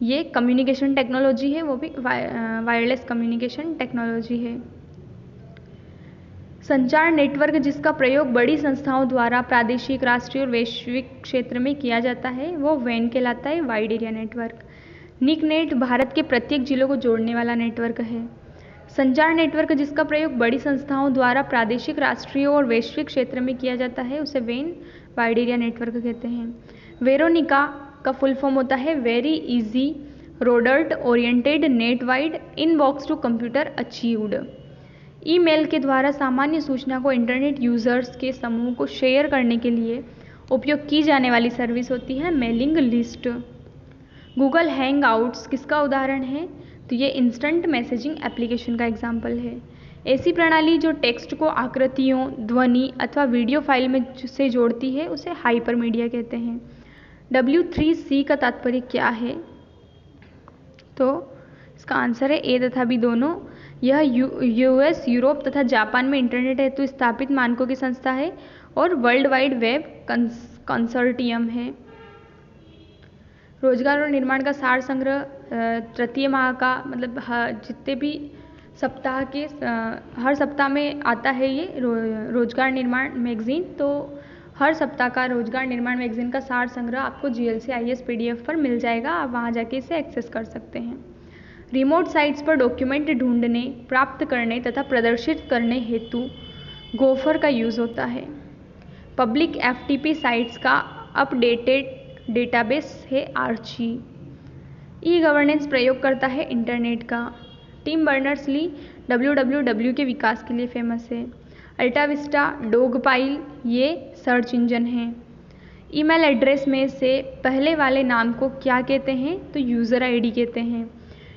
ये कम्युनिकेशन टेक्नोलॉजी है, वो भी वायरलेस कम्युनिकेशन टेक्नोलॉजी है। संचार नेटवर्क जिसका प्रयोग बड़ी संस्थाओं द्वारा प्रादेशिक, राष्ट्रीय और वैश्विक क्षेत्र में किया जाता है वो WAN कहलाता है, wide area network. NICNET Bharat के प्रत्येक जिलों को जोड़ने वाला नेटवर्क है। संचार नेटवर्क जिसका प्रयोग बड़ी संस्थाओं द्वारा प्रादेशिक, राष्ट्रीय और वैश्विक क्षेत्र में किया जाता है उसे WAN वाइड एरिया नेटवर्क कहते हैं। वेरोनिका का फुल फॉर्म होता है very easy rodent oriented net wide inbox to computer achieved. Email के द्वारा सामान्य सूचना को इंटरनेट यूजर्स के समूह को शेयर करने के लिए उपयोग की जाने वाली सर्विस होती है मेलिंग लिस्ट। गूगल हैंगआउट्स किसका उदाहरण है? तो ये इंस्टेंट मैसेजिंग एप्लीकेशन का एग्जाम्पल है। ऐसी प्रणाली जो टेक्स्ट को आकृतियों, ध्वनि अथवा वीडियो फाइल में से जोड़ती है उसे हाइपरमीडिया कहते हैं। W3C का तात्पर्य क्या है? तो इसका आंसर है ए तथा बी दोनों। यह US, यूरोप तथा जापान में इंटरनेट हेतु स्थापित मानकों की संस्था है और वर्ल्ड वाइड वेब कंसोर्टियम है। रोजगार और निर्माण का सार संग्रह तृतीय माह का मतलब जितने भी सप्ताह के हर सप्ताह में आता है ये रोजगार निर्माण मैगजीन। तो हर सप्ताह का रोजगार निर्माण मैगजीन का सार संग्रह आपको GLC-IS PDF पर मिल जाएगा। आप वहाँ जाके इसे एक्सेस कर सकते हैं। रिमोट साइट्स पर डॉक्यूमेंट ढूंढने, प्राप्त करने तथा प्रदर्शित करने हेतु गोफर का यूज़ होता है। पब्लिक FTP साइट्स का अपडेटेड डेटाबेस है आर्ची। ई गवर्नेंस प्रयोग करता है इंटरनेट का। टिम बर्नर्स-ली www के विकास के लिए फेमस है। अल्टा विस्टा, डॉगपाइल ये सर्च इंजन हैं। ईमेल एड्रेस में से पहले वाले नाम को क्या कहते हैं? तो यूज़र ID कहते हैं।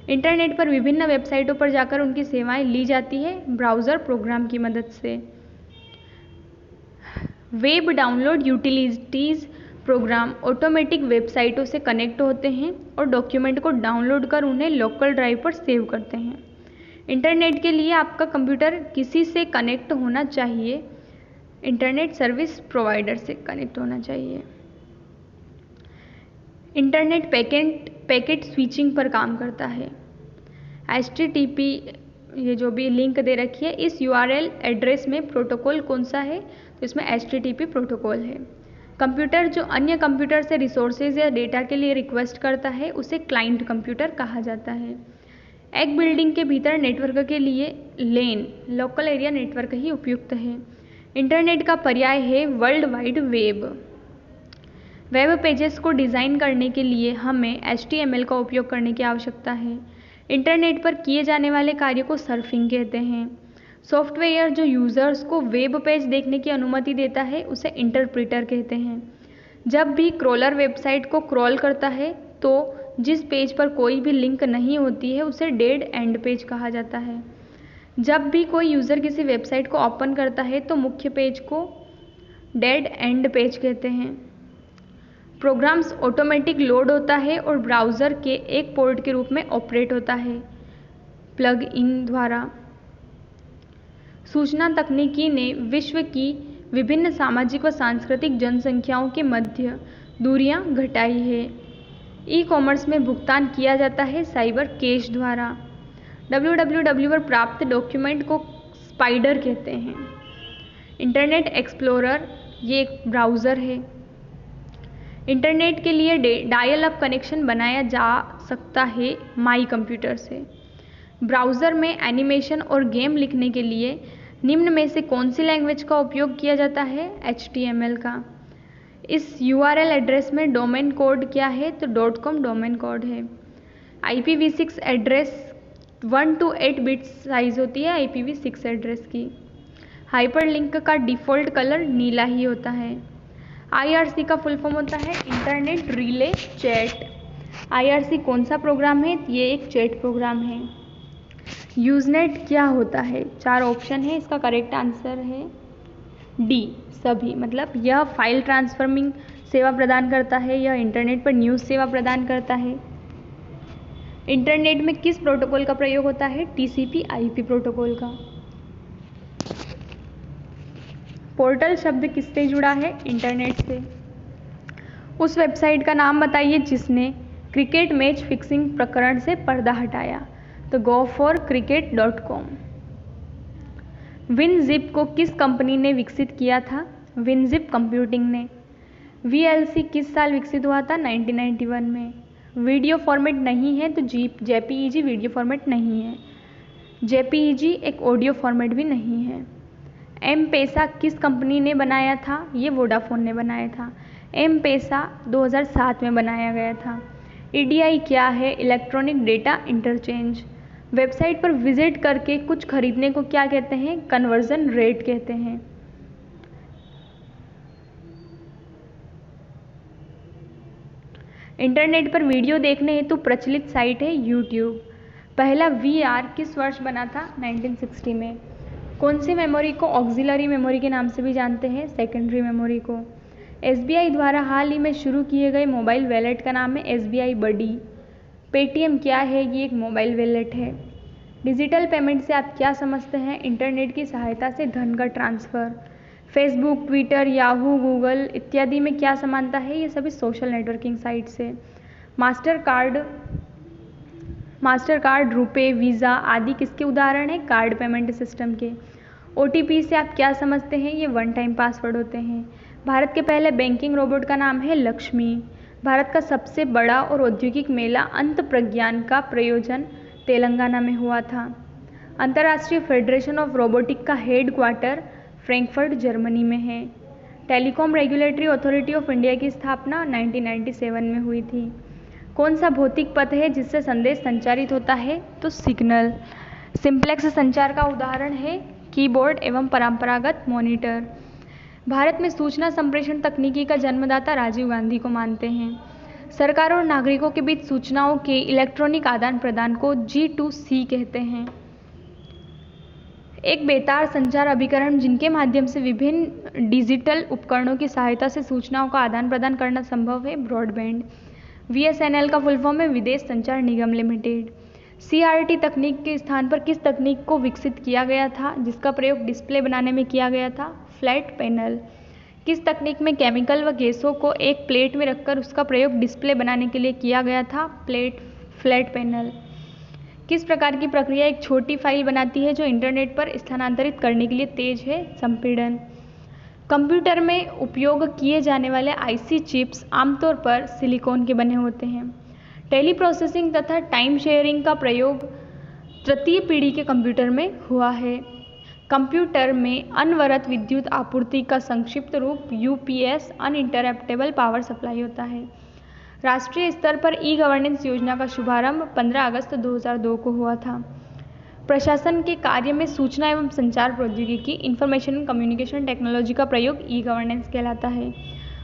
इंटरनेट पर विभिन्न वेबसाइटों पर जाकर उनकी सेवाएं ली जाती है ब्राउज़र प्रोग्राम की मदद से। Web download utilities program automatic वेबसाइटों से कनेक्ट होते हैं और डॉक्यूमेंट को डाउनलोड कर उन्हें लोकल ड्राइव पर सेव करते हैं। इंटरनेट के लिए आपका कंप्यूटर किसी से कनेक्ट होना चाहिए? इंटरनेट सर्विस प्रोवाइडर से कनेक्ट होना चाहिए। इंटरनेट पैकेट स्विचिंग पर काम करता है। HTTP ये जो भी लिंक दे रखी है इस URL एड्रेस में प्रोटोकॉल कौन सा है? तो इसमें HTTP प्रोटोकॉल है। कंप्यूटर जो अन्य कंप्यूटर से रिसोर्सेज या डेटा के लिए रिक्वेस्ट करता है उसे क्लाइंट कंप्यूटर कहा जाता है। एक बिल्डिंग के भीतर नेटवर्क के लिए लेन लोकल एरिया नेटवर्क ही उपयुक्त है। इंटरनेट का पर्याय है world wide web. Web pages को डिज़ाइन करने के लिए हमें HTML का उपयोग करने की आवश्यकता है। इंटरनेट पर किए जाने वाले कार्य को सर्फिंग कहते हैं। सॉफ्टवेयर जो यूज़र्स को वेब पेज देखने की अनुमति देता है उसे इंटरप्रेटर कहते हैं। जब भी क्रॉलर वेबसाइट को क्रॉल करता है तो जिस पेज पर कोई भी लिंक नहीं होती है उसे डेड एंड पेज कहा जाता है। जब भी कोई यूज़र किसी वेबसाइट को ओपन करता है तो मुख्य पेज को डेड एंड पेज कहते हैं। प्रोग्राम्स ऑटोमेटिक लोड होता है और ब्राउज़र के एक पोर्ट के रूप में ऑपरेट होता है प्लग इन द्वारा। सूचना तकनीकी ने विश्व की विभिन्न सामाजिक व सांस्कृतिक जनसंख्याओं के मध्य दूरियां घटाई है। ई कॉमर्स में भुगतान किया जाता है साइबर कैश द्वारा। www पर प्राप्त डॉक्यूमेंट को स्पाइडर कहते हैं। इंटरनेट एक्सप्लोरर ये एक ब्राउज़र है। इंटरनेट के लिए डायल अप कनेक्शन बनाया जा सकता है माई कंप्यूटर से। ब्राउज़र में एनिमेशन और गेम लिखने के लिए निम्न में से कौन सी लैंग्वेज का उपयोग किया जाता है? HTML का। इस URL एड्रेस में डोमेन कोड क्या है? तो .com डोमेन कोड है। IPv6 address 1 to 8 bits size होती है IPv6 एड्रेस की। हाइपरलिंक का डिफ़ॉल्ट कलर नीला ही होता है। IRC का फुल फॉर्म होता है इंटरनेट रिले चैट। IRC कौन सा प्रोग्राम है? ये एक चैट प्रोग्राम है। यूजनेट क्या होता है? 4 ऑप्शन है, इसका करेक्ट आंसर है डी सभी। मतलब यह फाइल ट्रांसफर्मिंग सेवा प्रदान करता है, यह इंटरनेट पर न्यूज़ सेवा प्रदान करता है। इंटरनेट में किस प्रोटोकॉल का प्रयोग होता है? TCP/IP प्रोटोकॉल का। पोर्टल शब्द किससे जुड़ा है? इंटरनेट से। उस वेबसाइट का नाम बताइए जिसने क्रिकेट मैच फिक्सिंग प्रकरण से पर्दा हटाया। तो goforcricket.com। WinZip को किस कंपनी ने विकसित किया था? WinZip कंप्यूटिंग ने। VLC किस साल विकसित हुआ था? 1991 में। वीडियो फॉर्मेट नहीं है तो JPEG वीडियो फॉर्मेट नहीं है। JPEG एक ऑडियो फॉर्मेट भी नहीं है। M-Pesa किस कंपनी ने बनाया था? ये वोडाफोन ने बनाया था। M-Pesa 2007 में बनाया गया था। EDI क्या है? Electronic data interchange. वेबसाइट पर विजिट करके कुछ खरीदने को क्या कहते हैं? कन्वर्जन रेट कहते हैं। इंटरनेट पर वीडियो देखने हेतु प्रचलित साइट है YouTube। पहला VR किस वर्ष बना था? 1960 में। कौन सी मेमोरी को ऑक्सिलरी मेमोरी के नाम से भी जानते हैं? सेकेंडरी मेमोरी को। SBI द्वारा हाल ही में शुरू किए गए मोबाइल वॉलेट का नाम है SBI बडी। पेटीएम क्या है? ये एक मोबाइल वॉलेट है। डिजिटल पेमेंट से आप क्या समझते हैं? इंटरनेट की सहायता से धन का transfer. Facebook, Twitter, Yahoo, Google इत्यादि में क्या समानता है? ये सभी सोशल नेटवर्किंग साइट्स है। मास्टर कार्ड, रुपए, वीज़ा आदि किसके उदाहरण हैं? कार्ड पेमेंट सिस्टम के। OTP से आप क्या समझते हैं? ये वन टाइम पासवर्ड होते हैं। भारत के पहले बैंकिंग रोबोट का नाम है लक्ष्मी। भारत का सबसे बड़ा और औद्योगिक मेला अंत प्रज्ञान का प्रयोजन तेलंगाना में हुआ था। अंतर्राष्ट्रीय फेडरेशन ऑफ रोबोटिक का हेड क्वार्टर फ्रैंकफर्ट जर्मनी में है। Telecom regulatory authority of India की स्थापना 1997 में हुई थी। कौन सा भौतिक पथ है जिससे संदेश संचारित होता है? तो सिग्नल। सिंप्लेक्स संचार का उदाहरण है कीबोर्ड एवं परंपरागत मॉनिटर। भारत में सूचना संप्रेषण तकनीकी का जन्मदाता राजीव गांधी को मानते हैं। सरकार और नागरिकों के बीच सूचनाओं के इलेक्ट्रॉनिक आदान प्रदान को G2C कहते हैं। एक बेतार संचार अभिकरण जिनके माध्यम से विभिन्न डिजिटल उपकरणों की सहायता से सूचनाओं का आदान प्रदान करना संभव है, ब्रॉडबैंड। VSNL का फुल फॉर्म है विदेश संचार निगम लिमिटेड। CRT तकनीक के स्थान पर किस तकनीक को विकसित किया गया था जिसका प्रयोग डिस्प्ले बनाने में किया गया था? Flat panel. किस तकनीक में केमिकल व गैसों को एक प्लेट में रखकर उसका प्रयोग डिस्प्ले बनाने के लिए किया गया था? Flat panel. किस प्रकार की प्रक्रिया एक छोटी फाइल बनाती है जो इंटरनेट पर स्थानांतरित करने के लिए तेज है? संपीड़न। कंप्यूटर में उपयोग किए जाने वाले आईसी चिप्स आमतौर पर सिलिकॉन के बने होते हैं। टेली प्रोसेसिंग तथा टाइम शेयरिंग का प्रयोग तृतीय पीढ़ी के कंप्यूटर में हुआ है। कंप्यूटर में अनवरत विद्युत आपूर्ति का संक्षिप्त रूप यूपीएस अनइंटरप्टेबल पावर सप्लाई होता है। राष्ट्रीय स्तर पर ई गवर्नेंस योजना का शुभारंभ 15 अगस्त 2002 को हुआ था। प्रशासन के कार्य में सूचना एवं संचार प्रौद्योगिकी इंफॉर्मेशन एंड कम्युनिकेशन टेक्नोलॉजी का प्रयोग ई गवर्नेंस कहलाता है।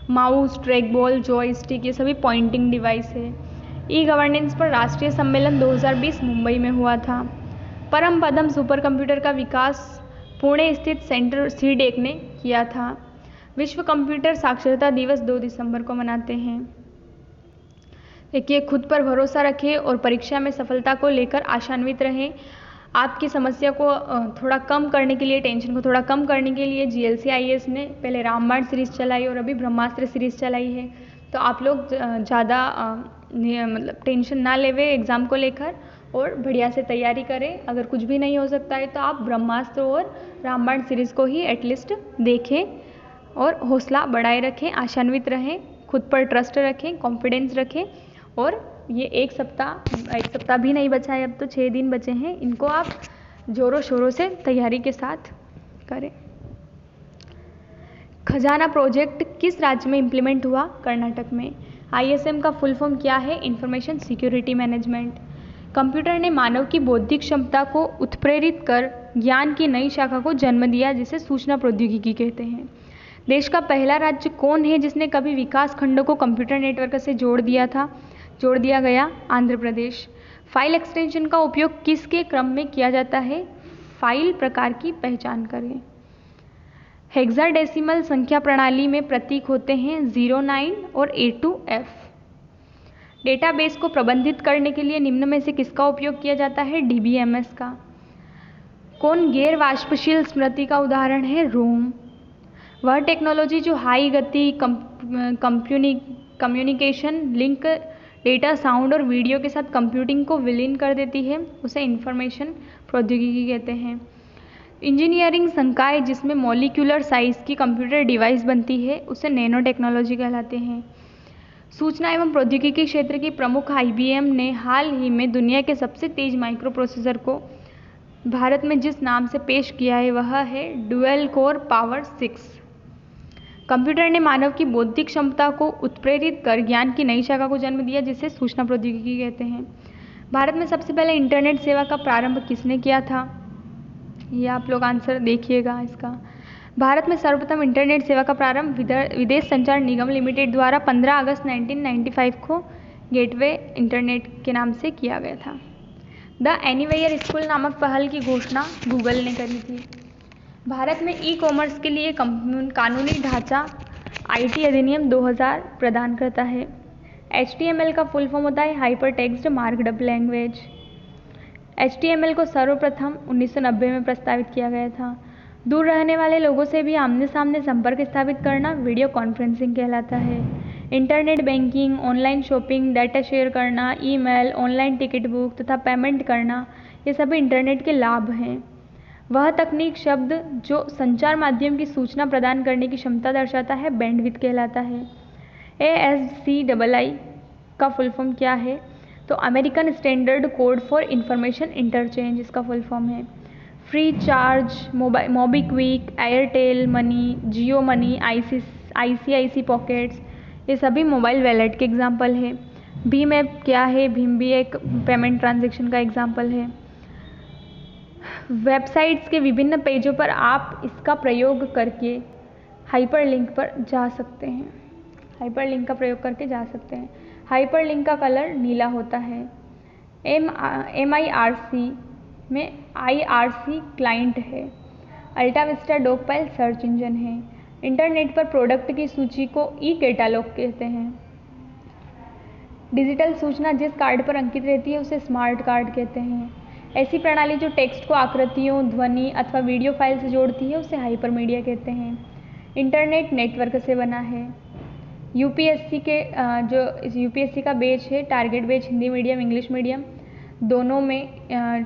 माउस, ट्रैक बॉल, जॉयस्टिक ये सभी पॉइंटिंग डिवाइस है। ई गवर्नेंस पर राष्ट्रीय सम्मेलन 2020 मुंबई में हुआ था। परम पदम सुपर कंप्यूटर का विकास पुणे स्थित सेंटर सीडेक ने किया था। विश्व कंप्यूटर साक्षरता दिवस 2 दिसंबर को मनाते हैं। देखिए, खुद पर भरोसा रखें और परीक्षा में सफलता को लेकर आशान्वित रहें। आपकी समस्या को थोड़ा कम करने के लिए, टेंशन को थोड़ा कम करने के लिए जीएलसी आईएएस ने पहले रामबाण सीरीज़ चलाई और अभी ब्रह्मास्त्र सीरीज़ चलाई है। तो आप लोग ज़्यादा मतलब टेंशन ना लेवे एग्ज़ाम को लेकर और बढ़िया से तैयारी करें। अगर कुछ भी नहीं हो सकता है तो आप ब्रह्मास्त्र और रामबाण सीरीज़ को ही एटलीस्ट देखें और हौसला बढ़ाए रखें, आशान्वित रहें, खुद पर ट्रस्ट रखें, कॉन्फिडेंस रखें। और ये एक सप्ताह भी नहीं बचा है, अब तो 6 दिन बचे हैं। इनको आप ज़ोरों शोरों से तैयारी के साथ करें। खजाना प्रोजेक्ट किस राज्य में इम्प्लीमेंट हुआ? कर्नाटक में। आईएसएम का फुल फॉर्म क्या है? Information security management. कंप्यूटर ने मानव की बौद्धिक क्षमता को उत्प्रेरित कर ज्ञान की नई शाखा को जन्म दिया, जिसे सूचना प्रौद्योगिकी कहते हैं। देश का पहला राज्य कौन है जिसने कभी विकास खंडों को कंप्यूटर नेटवर्क से जोड़ दिया गया? आंध्र प्रदेश। फाइल एक्सटेंशन का उपयोग किसके क्रम में किया जाता है? फाइल प्रकार की पहचान करें। हेक्साडेसिमल संख्या प्रणाली में प्रतीक होते हैं 09 और A2F। डेटाबेस को प्रबंधित करने के लिए निम्न में से किसका उपयोग किया जाता है? DBMS का। कौन गैर वाष्पशील स्मृति का उदाहरण है? रोम। वह टेक्नोलॉजी जो हाई गति कम्युनिकेशन लिंक डेटा, साउंड और वीडियो के साथ कंप्यूटिंग को विलीन कर देती है, उसे इंफॉर्मेशन प्रौद्योगिकी कहते हैं। इंजीनियरिंग संकाय जिसमें मॉलिक्यूलर साइज की कंप्यूटर डिवाइस बनती है, उसे नैनो टेक्नोलॉजी कहलाते हैं। सूचना एवं प्रौद्योगिकी क्षेत्र की प्रमुख IBM ने हाल ही में दुनिया के सबसे तेज माइक्रो प्रोसेसर को भारत में जिस नाम से पेश किया है वह है डुअल कोर पावर 6। कंप्यूटर ने मानव की बौद्धिक क्षमता को उत्प्रेरित कर ज्ञान की नई शाखा को जन्म दिया, जिसे सूचना प्रौद्योगिकी कहते हैं। भारत में सबसे पहले इंटरनेट सेवा का प्रारंभ किसने किया था? ये आप लोग आंसर देखिएगा इसका। भारत में सर्वप्रथम इंटरनेट सेवा का प्रारंभ विदेश संचार निगम लिमिटेड द्वारा 15 अगस्त 1995 को गेटवे इंटरनेट के नाम से किया गया था। द एनीवेयर स्कूल नामक पहल की घोषणा गूगल ने करी थी। भारत में ई कॉमर्स के लिए कानूनी ढांचा IT अधिनियम 2000 प्रदान करता है। HTML का फुल फॉर्म होता है hyper text markup language. HTML को सर्वप्रथम 1990 में प्रस्तावित किया गया था। दूर रहने वाले लोगों से भी आमने सामने संपर्क स्थापित करना वीडियो कॉन्फ्रेंसिंग कहलाता है। Internet banking, online shopping, data share करना, ईमेल, ऑनलाइन टिकट बुक तथा पेमेंट करना, ये सभी इंटरनेट के लाभ हैं। वह तकनीक शब्द जो संचार माध्यम की सूचना प्रदान करने की क्षमता दर्शाता है बैंडविड्थ कहलाता है। ASCII का फुल फॉर्म क्या है? तो American standard code for information interchange इसका फुल फॉर्म है। Freecharge, MobiKwik, Airtel money, Jio money, ICICI pockets, ये सभी मोबाइल वॉलेट के एग्जाम्पल है। भीम ऐप क्या है? भीम भी एक पेमेंट ट्रांजैक्शन का एग्जाम्पल है। वेबसाइट्स के विभिन्न पेजों पर आप इसका प्रयोग करके हाइपरलिंक पर जा सकते हैं। हाइपरलिंक का प्रयोग करके जा सकते हैं। हाइपरलिंक का कलर नीला होता है। MIRC में IRC क्लाइंट है। अल्टा विस्टा डॉकपाइल सर्च इंजन है। इंटरनेट पर प्रोडक्ट की सूची को ई कैटलॉग कहते हैं। डिजिटल सूचना जिस कार्ड पर अंकित रहती है उसे स्मार्ट कार्ड कहते हैं। ऐसी प्रणाली जो टेक्स्ट को आकृतियों, ध्वनि अथवा वीडियो फाइल से जोड़ती है उसे हाइपरमीडिया कहते हैं। इंटरनेट नेटवर्क से बना है। यूपीएससी का बैच है, target batch Hindi medium English medium दोनों में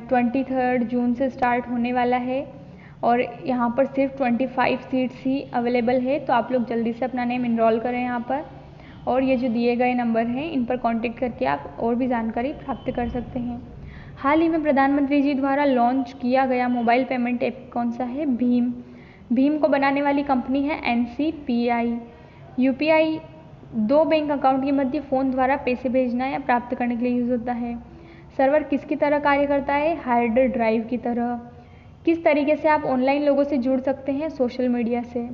23 जून से स्टार्ट होने वाला है और यहाँ पर सिर्फ 25 सीट्स ही अवेलेबल है, तो आप लोग जल्दी से अपना नेम इनरोल करें यहाँ पर। और ये जो दिए गए नंबर हैं इन पर कांटेक्ट करके आप और भी जानकारी प्राप्त कर सकते हैं। हाल ही में प्रधानमंत्री जी द्वारा लॉन्च किया गया मोबाइल पेमेंट ऐप कौन सा है? भीम। भीम को बनाने वाली कंपनी है NCPI। UPI 2 बैंक अकाउंट के मध्य फ़ोन द्वारा पैसे भेजना या प्राप्त करने के लिए यूज़ होता है। सर्वर किसकी तरह कार्य करता है? हार्ड ड्राइव की तरह। किस तरीके से आप ऑनलाइन लोगों से जुड़ सकते हैं? सोशल मीडिया से।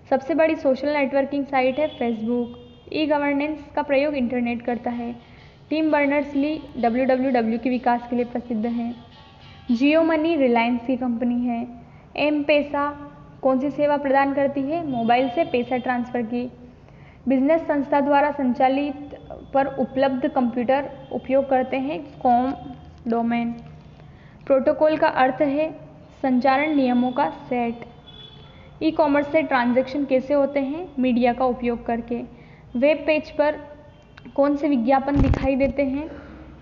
सबसे बड़ी सोशल नेटवर्किंग साइट है फेसबुक। ई गवर्नेंस का प्रयोग इंटरनेट करता है। टिम बर्नर्स-ली www के विकास के लिए प्रसिद्ध हैं। जियो मनी रिलायंस की कंपनी है। M-पेसा कौन सी सेवा प्रदान करती है? मोबाइल से पैसा ट्रांसफ़र की। बिजनेस संस्था द्वारा संचालित पर उपलब्ध कंप्यूटर उपयोग करते हैं कॉम डोमेन। प्रोटोकॉल का अर्थ है संचारण नियमों का सेट। ई कॉमर्स से ट्रांजैक्शन कैसे होते हैं? मीडिया का उपयोग करके। वेब पेज पर कौन से विज्ञापन दिखाई देते हैं?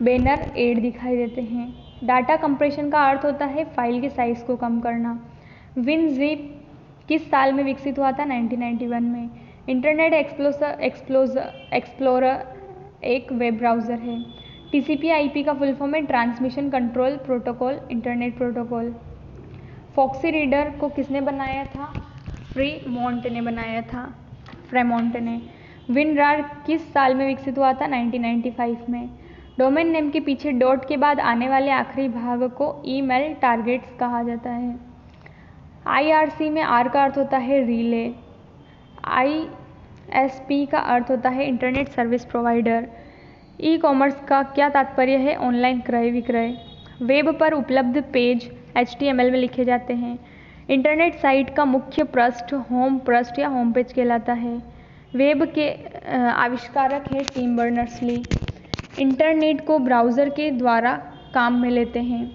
बैनर एड दिखाई देते हैं। डाटा कंप्रेशन का अर्थ होता है फाइल के साइज़ को कम करना। विनज़िप किस साल में विकसित हुआ था? 1991 में। इंटरनेट एक्सप्लोरर एक वेब ब्राउज़र है। TCP/IP का फुल फॉर्म है transmission control protocol internet protocol. Foxit reader को किसने बनाया था? फ्रेमोंट ने बनाया था। फ्रेमोंट ने। विनरार किस साल में विकसित हुआ था? 1995 में। डोमेन नेम के पीछे डॉट के बाद आने वाले आखिरी भाग को ईमेल टारगेट्स कहा जाता है। IRC में R का अर्थ होता है रिले। ISP का अर्थ होता है internet service provider. E commerce का क्या तात्पर्य है? ऑनलाइन क्रय विक्रय। वेब पर उपलब्ध पेज HTML में लिखे जाते हैं। इंटरनेट साइट का मुख्य पृष्ठ होम पृष्ठ या होम पेज कहलाता है। वेब के आविष्कारक है टिम बर्नर्स-ली। इंटरनेट को ब्राउज़र के द्वारा काम में लेते हैं।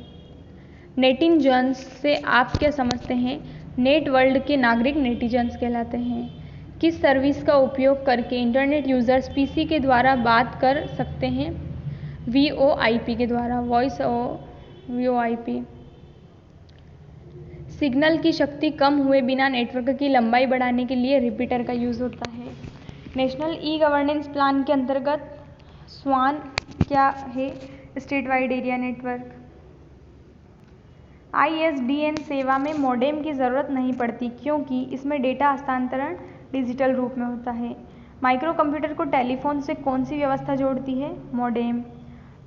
नेटिजन्स से आप क्या समझते हैं? नेट वर्ल्ड के नागरिक नेटिजन्स कहलाते हैं। किस सर्विस का उपयोग करके इंटरनेट यूज़र्स PC के द्वारा बात कर सकते हैं? VoIP के द्वारा। Voice VoIP। सिग्नल की शक्ति कम हुए बिना नेटवर्क की लंबाई बढ़ाने के लिए रिपीटर का यूज़ होता है। नेशनल ई गवर्नेंस प्लान के अंतर्गत स्वान क्या है? State wide area network. ISDN सेवा में मॉडेम की ज़रूरत नहीं पड़ती क्योंकि इसमें डेटा हस्तांतरण डिजिटल रूप में होता है। माइक्रो कंप्यूटर को टेलीफोन से कौन सी व्यवस्था जोड़ती है? मॉडेम।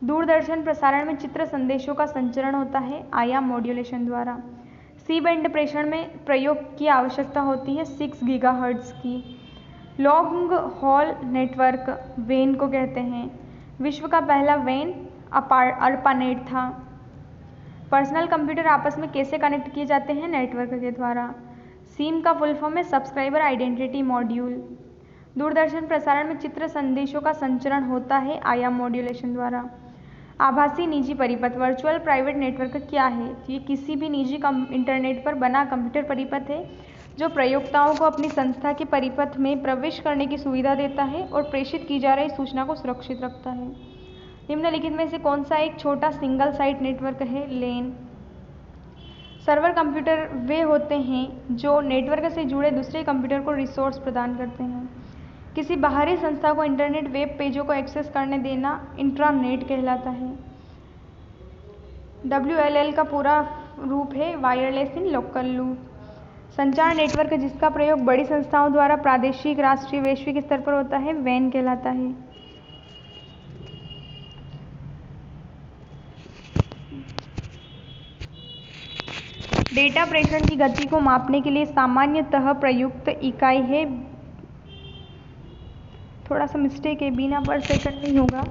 दूरदर्शन प्रसारण में चित्र संदेशों का संचरण होता है आयाम मॉड्यूलेशन द्वारा। सी बैंड प्रेषण में प्रयोग की आवश्यकता होती है 6 गीगाहर्ट्ज़ की। लॉन्ग हॉल नेटवर्क वेन को कहते हैं। विश्व का पहला वेन अर्पानेट था। पर्सनल कंप्यूटर आपस में कैसे कनेक्ट किए जाते हैं? नेटवर्क के द्वारा। सीम का फुल फॉर्म है सब्सक्राइबर आइडेंटिटी मॉड्यूल। दूरदर्शन प्रसारण में चित्र संदेशों का संचरण होता है आयाम मॉड्यूलेशन द्वारा। आभासी निजी परिपथ वर्चुअल प्राइवेट नेटवर्क क्या है? ये किसी भी निजी इंटरनेट पर बना कंप्यूटर परिपथ है जो प्रयोक्ताओं को अपनी संस्था के परिपथ में प्रवेश करने की सुविधा देता है और प्रेषित की जा रही सूचना को सुरक्षित रखता है। निम्नलिखित में से कौन सा एक छोटा सिंगल साइट नेटवर्क है? लेन। सर्वर कंप्यूटर वे होते हैं जो नेटवर्क से जुड़े दूसरे कंप्यूटर को रिसोर्स प्रदान करते हैं। किसी बाहरी संस्था को इंटरनेट वेब पेजों को एक्सेस करने देना इंट्रानेट कहलाता है। WLL का पूरा रूप है वायरलेस इन लोकल लूप। संचार नेटवर्क जिसका प्रयोग बड़ी संस्थाओं द्वारा प्रादेशिक राष्ट्रीय वैश्विक स्तर पर होता है वैन कहलाता है। डेटा प्रेषण की गति को मापने के लिए सामान्यतः प्रयुक्त इकाई है, थोड़ा सा मिस्टेक है, बीना पर सेकंड नहीं होगा,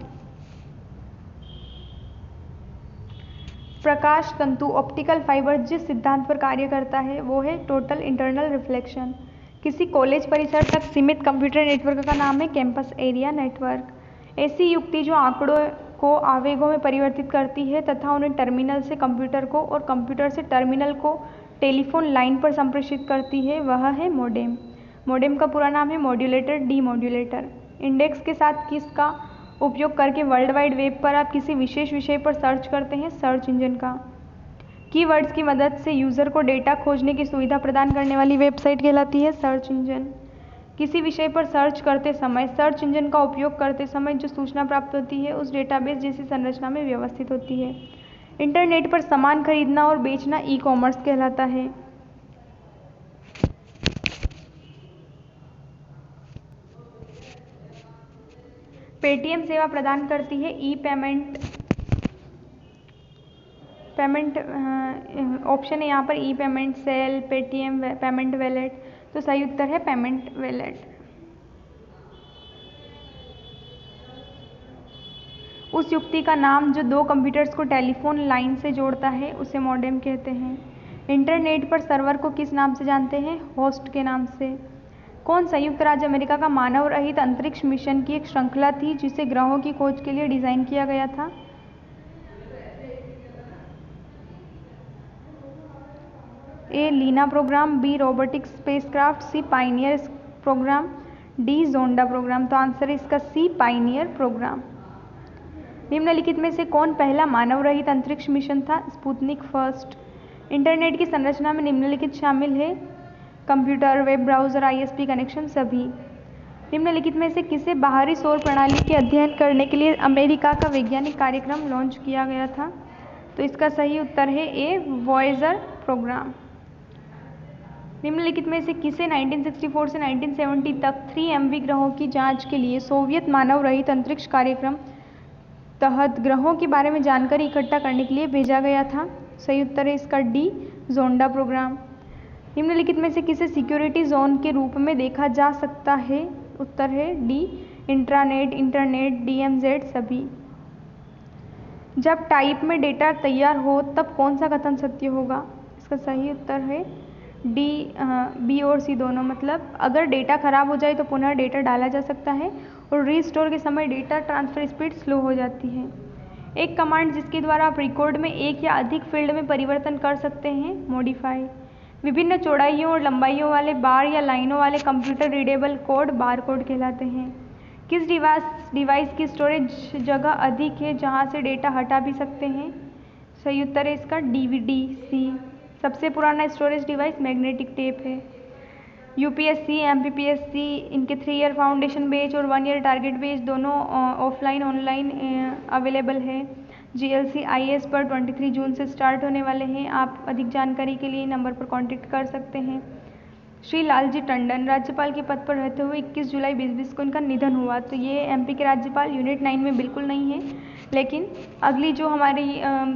प्रकाश तंतु ऑप्टिकल फाइबर जिस सिद्धांत पर कार्य करता है वो है टोटल इंटरनल रिफ्लेक्शन। किसी कॉलेज परिसर तक सीमित कंप्यूटर नेटवर्क का नाम है कैंपस एरिया नेटवर्क। ऐसी युक्ति जो आंकड़ों को आवेगों में परिवर्तित करती है तथा उन्हें टर्मिनल से कंप्यूटर को और कंप्यूटर से टर्मिनल को टेलीफोन लाइन पर संप्रेषित करती है वह है मॉडेम। मॉडेम का पूरा नाम है मॉड्यूलेटर डीमॉड्यूलेटर। इंडेक्स के साथ किसका उपयोग करके वर्ल्ड वाइड वेब पर आप किसी विशेष विषय पर सर्च करते हैं? सर्च इंजन का। कीवर्ड्स की मदद से यूज़र को डेटा खोजने की सुविधा प्रदान करने वाली वेबसाइट कहलाती है सर्च इंजन। किसी विषय पर सर्च करते समय सर्च इंजन का उपयोग करते समय जो सूचना प्राप्त होती है उस डेटाबेस जैसी संरचना में व्यवस्थित होती है। इंटरनेट पर सामान खरीदना और बेचना ई कॉमर्स कहलाता है। पेटीएम सेवा प्रदान करती है ई पेमेंट ऑप्शन है यहाँ पर e payment cell, Paytm payment wallet, तो सही उत्तर है पेमेंट वैलेट। उस युक्ति का नाम जो दो कंप्यूटर्स को टेलीफोन लाइन से जोड़ता है उसे मॉडेम कहते हैं। इंटरनेट पर सर्वर को किस नाम से जानते हैं? होस्ट के नाम से। कौन संयुक्त राज्य अमेरिका का मानव रहित अंतरिक्ष मिशन की एक श्रृंखला थी जिसे ग्रहों की खोज के लिए डिज़ाइन किया गया था? A Luna programme, B robotic spacecraft, C Pioneer programme, D Zond programme. तो आंसर है इसका सी पाइनियर प्रोग्राम। निम्नलिखित में से कौन पहला मानव रहित अंतरिक्ष मिशन था? Sputnik first. इंटरनेट की संरचना में निम्नलिखित शामिल है? Computer, web browser, ISP connection सभी। निम्नलिखित में से किसे बाहरी सौर प्रणाली के अध्ययन करने के लिए अमेरिका का वैज्ञानिक कार्यक्रम लॉन्च किया गया था? तो इसका सही उत्तर है ए वॉयेजर प्रोग्राम। निम्नलिखित में से किसे 1964 से 1970 तक 3MV ग्रहों की जांच के लिए सोवियत मानव रहित अंतरिक्ष कार्यक्रम तहत ग्रहों के बारे में जानकारी इकट्ठा करने के लिए भेजा गया था? सही उत्तर है इसका डी जोंडा प्रोग्राम। निम्नलिखित में से किसे सिक्योरिटी जोन के रूप में देखा जा सकता है? उत्तर है डी इंट्रानेट, इंटरनेट, DMZ सभी। जब टाइप में डेटा तैयार हो तब कौन सा कथन सत्य होगा? इसका सही उत्तर है डी बी और सी दोनों। मतलब अगर डेटा खराब हो जाए तो पुनः डेटा डाला जा सकता है और रीस्टोर के समय डेटा ट्रांसफर स्पीड स्लो हो जाती है। एक कमांड जिसके द्वारा आप रिकॉर्ड में एक या अधिक फील्ड में परिवर्तन कर सकते हैं? मॉडिफाई। विभिन्न चौड़ाइयों और लंबाइयों वाले बार या लाइनों वाले computer readable code bar code कहलाते हैं। किस डिवाइस की स्टोरेज जगह अधिक है जहां से डेटा हटा भी सकते हैं? सही उत्तर है इसका DVD सी। सबसे पुराना स्टोरेज डिवाइस मैग्नेटिक टेप है। UPSC, MPPSC इनके 3 ईयर फाउंडेशन बैच और 1 ईयर टारगेट बैच दोनों ऑफलाइन ऑनलाइन अवेलेबल है। GLC IAS पर 23 जून से स्टार्ट होने वाले हैं। आप अधिक जानकारी के लिए नंबर पर कांटेक्ट कर सकते हैं। श्री लालजी टंडन राज्यपाल के पद पर रहते हुए 21 जुलाई 2020 को इनका निधन हुआ। तो ये MP के राज्यपाल यूनिट 9 में बिल्कुल नहीं है, लेकिन अगली जो हमारी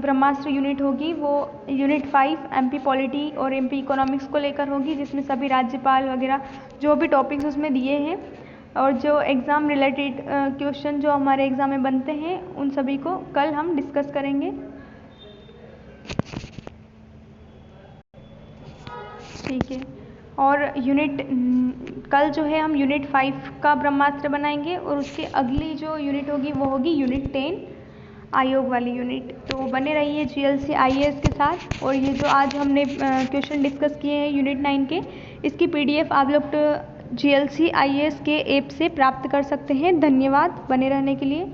ब्रह्मास्त्र यूनिट होगी वो यूनिट 5 MP पॉलिटी और MP इकोनॉमिक्स को लेकर होगी, जिसमें सभी राज्यपाल वगैरह जो भी टॉपिक्स उसमें दिए हैं और जो एग्ज़ाम रिलेटेड क्वेश्चन जो हमारे एग्ज़ाम में बनते हैं उन सभी को कल हम डिस्कस करेंगे। ठीक है, और कल जो है हम यूनिट 5 का ब्रह्मास्त्र बनाएंगे और उसके अगली जो यूनिट होगी वो होगी यूनिट 10 आयोग वाली यूनिट। तो बने रहिए GLC IAS के साथ। और ये जो आज हमने क्वेश्चन डिस्कस किए हैं यूनिट 9 के, इसकी PDF आप लोग GLC IAS के ऐप से प्राप्त कर सकते हैं। धन्यवाद बने रहने के लिए।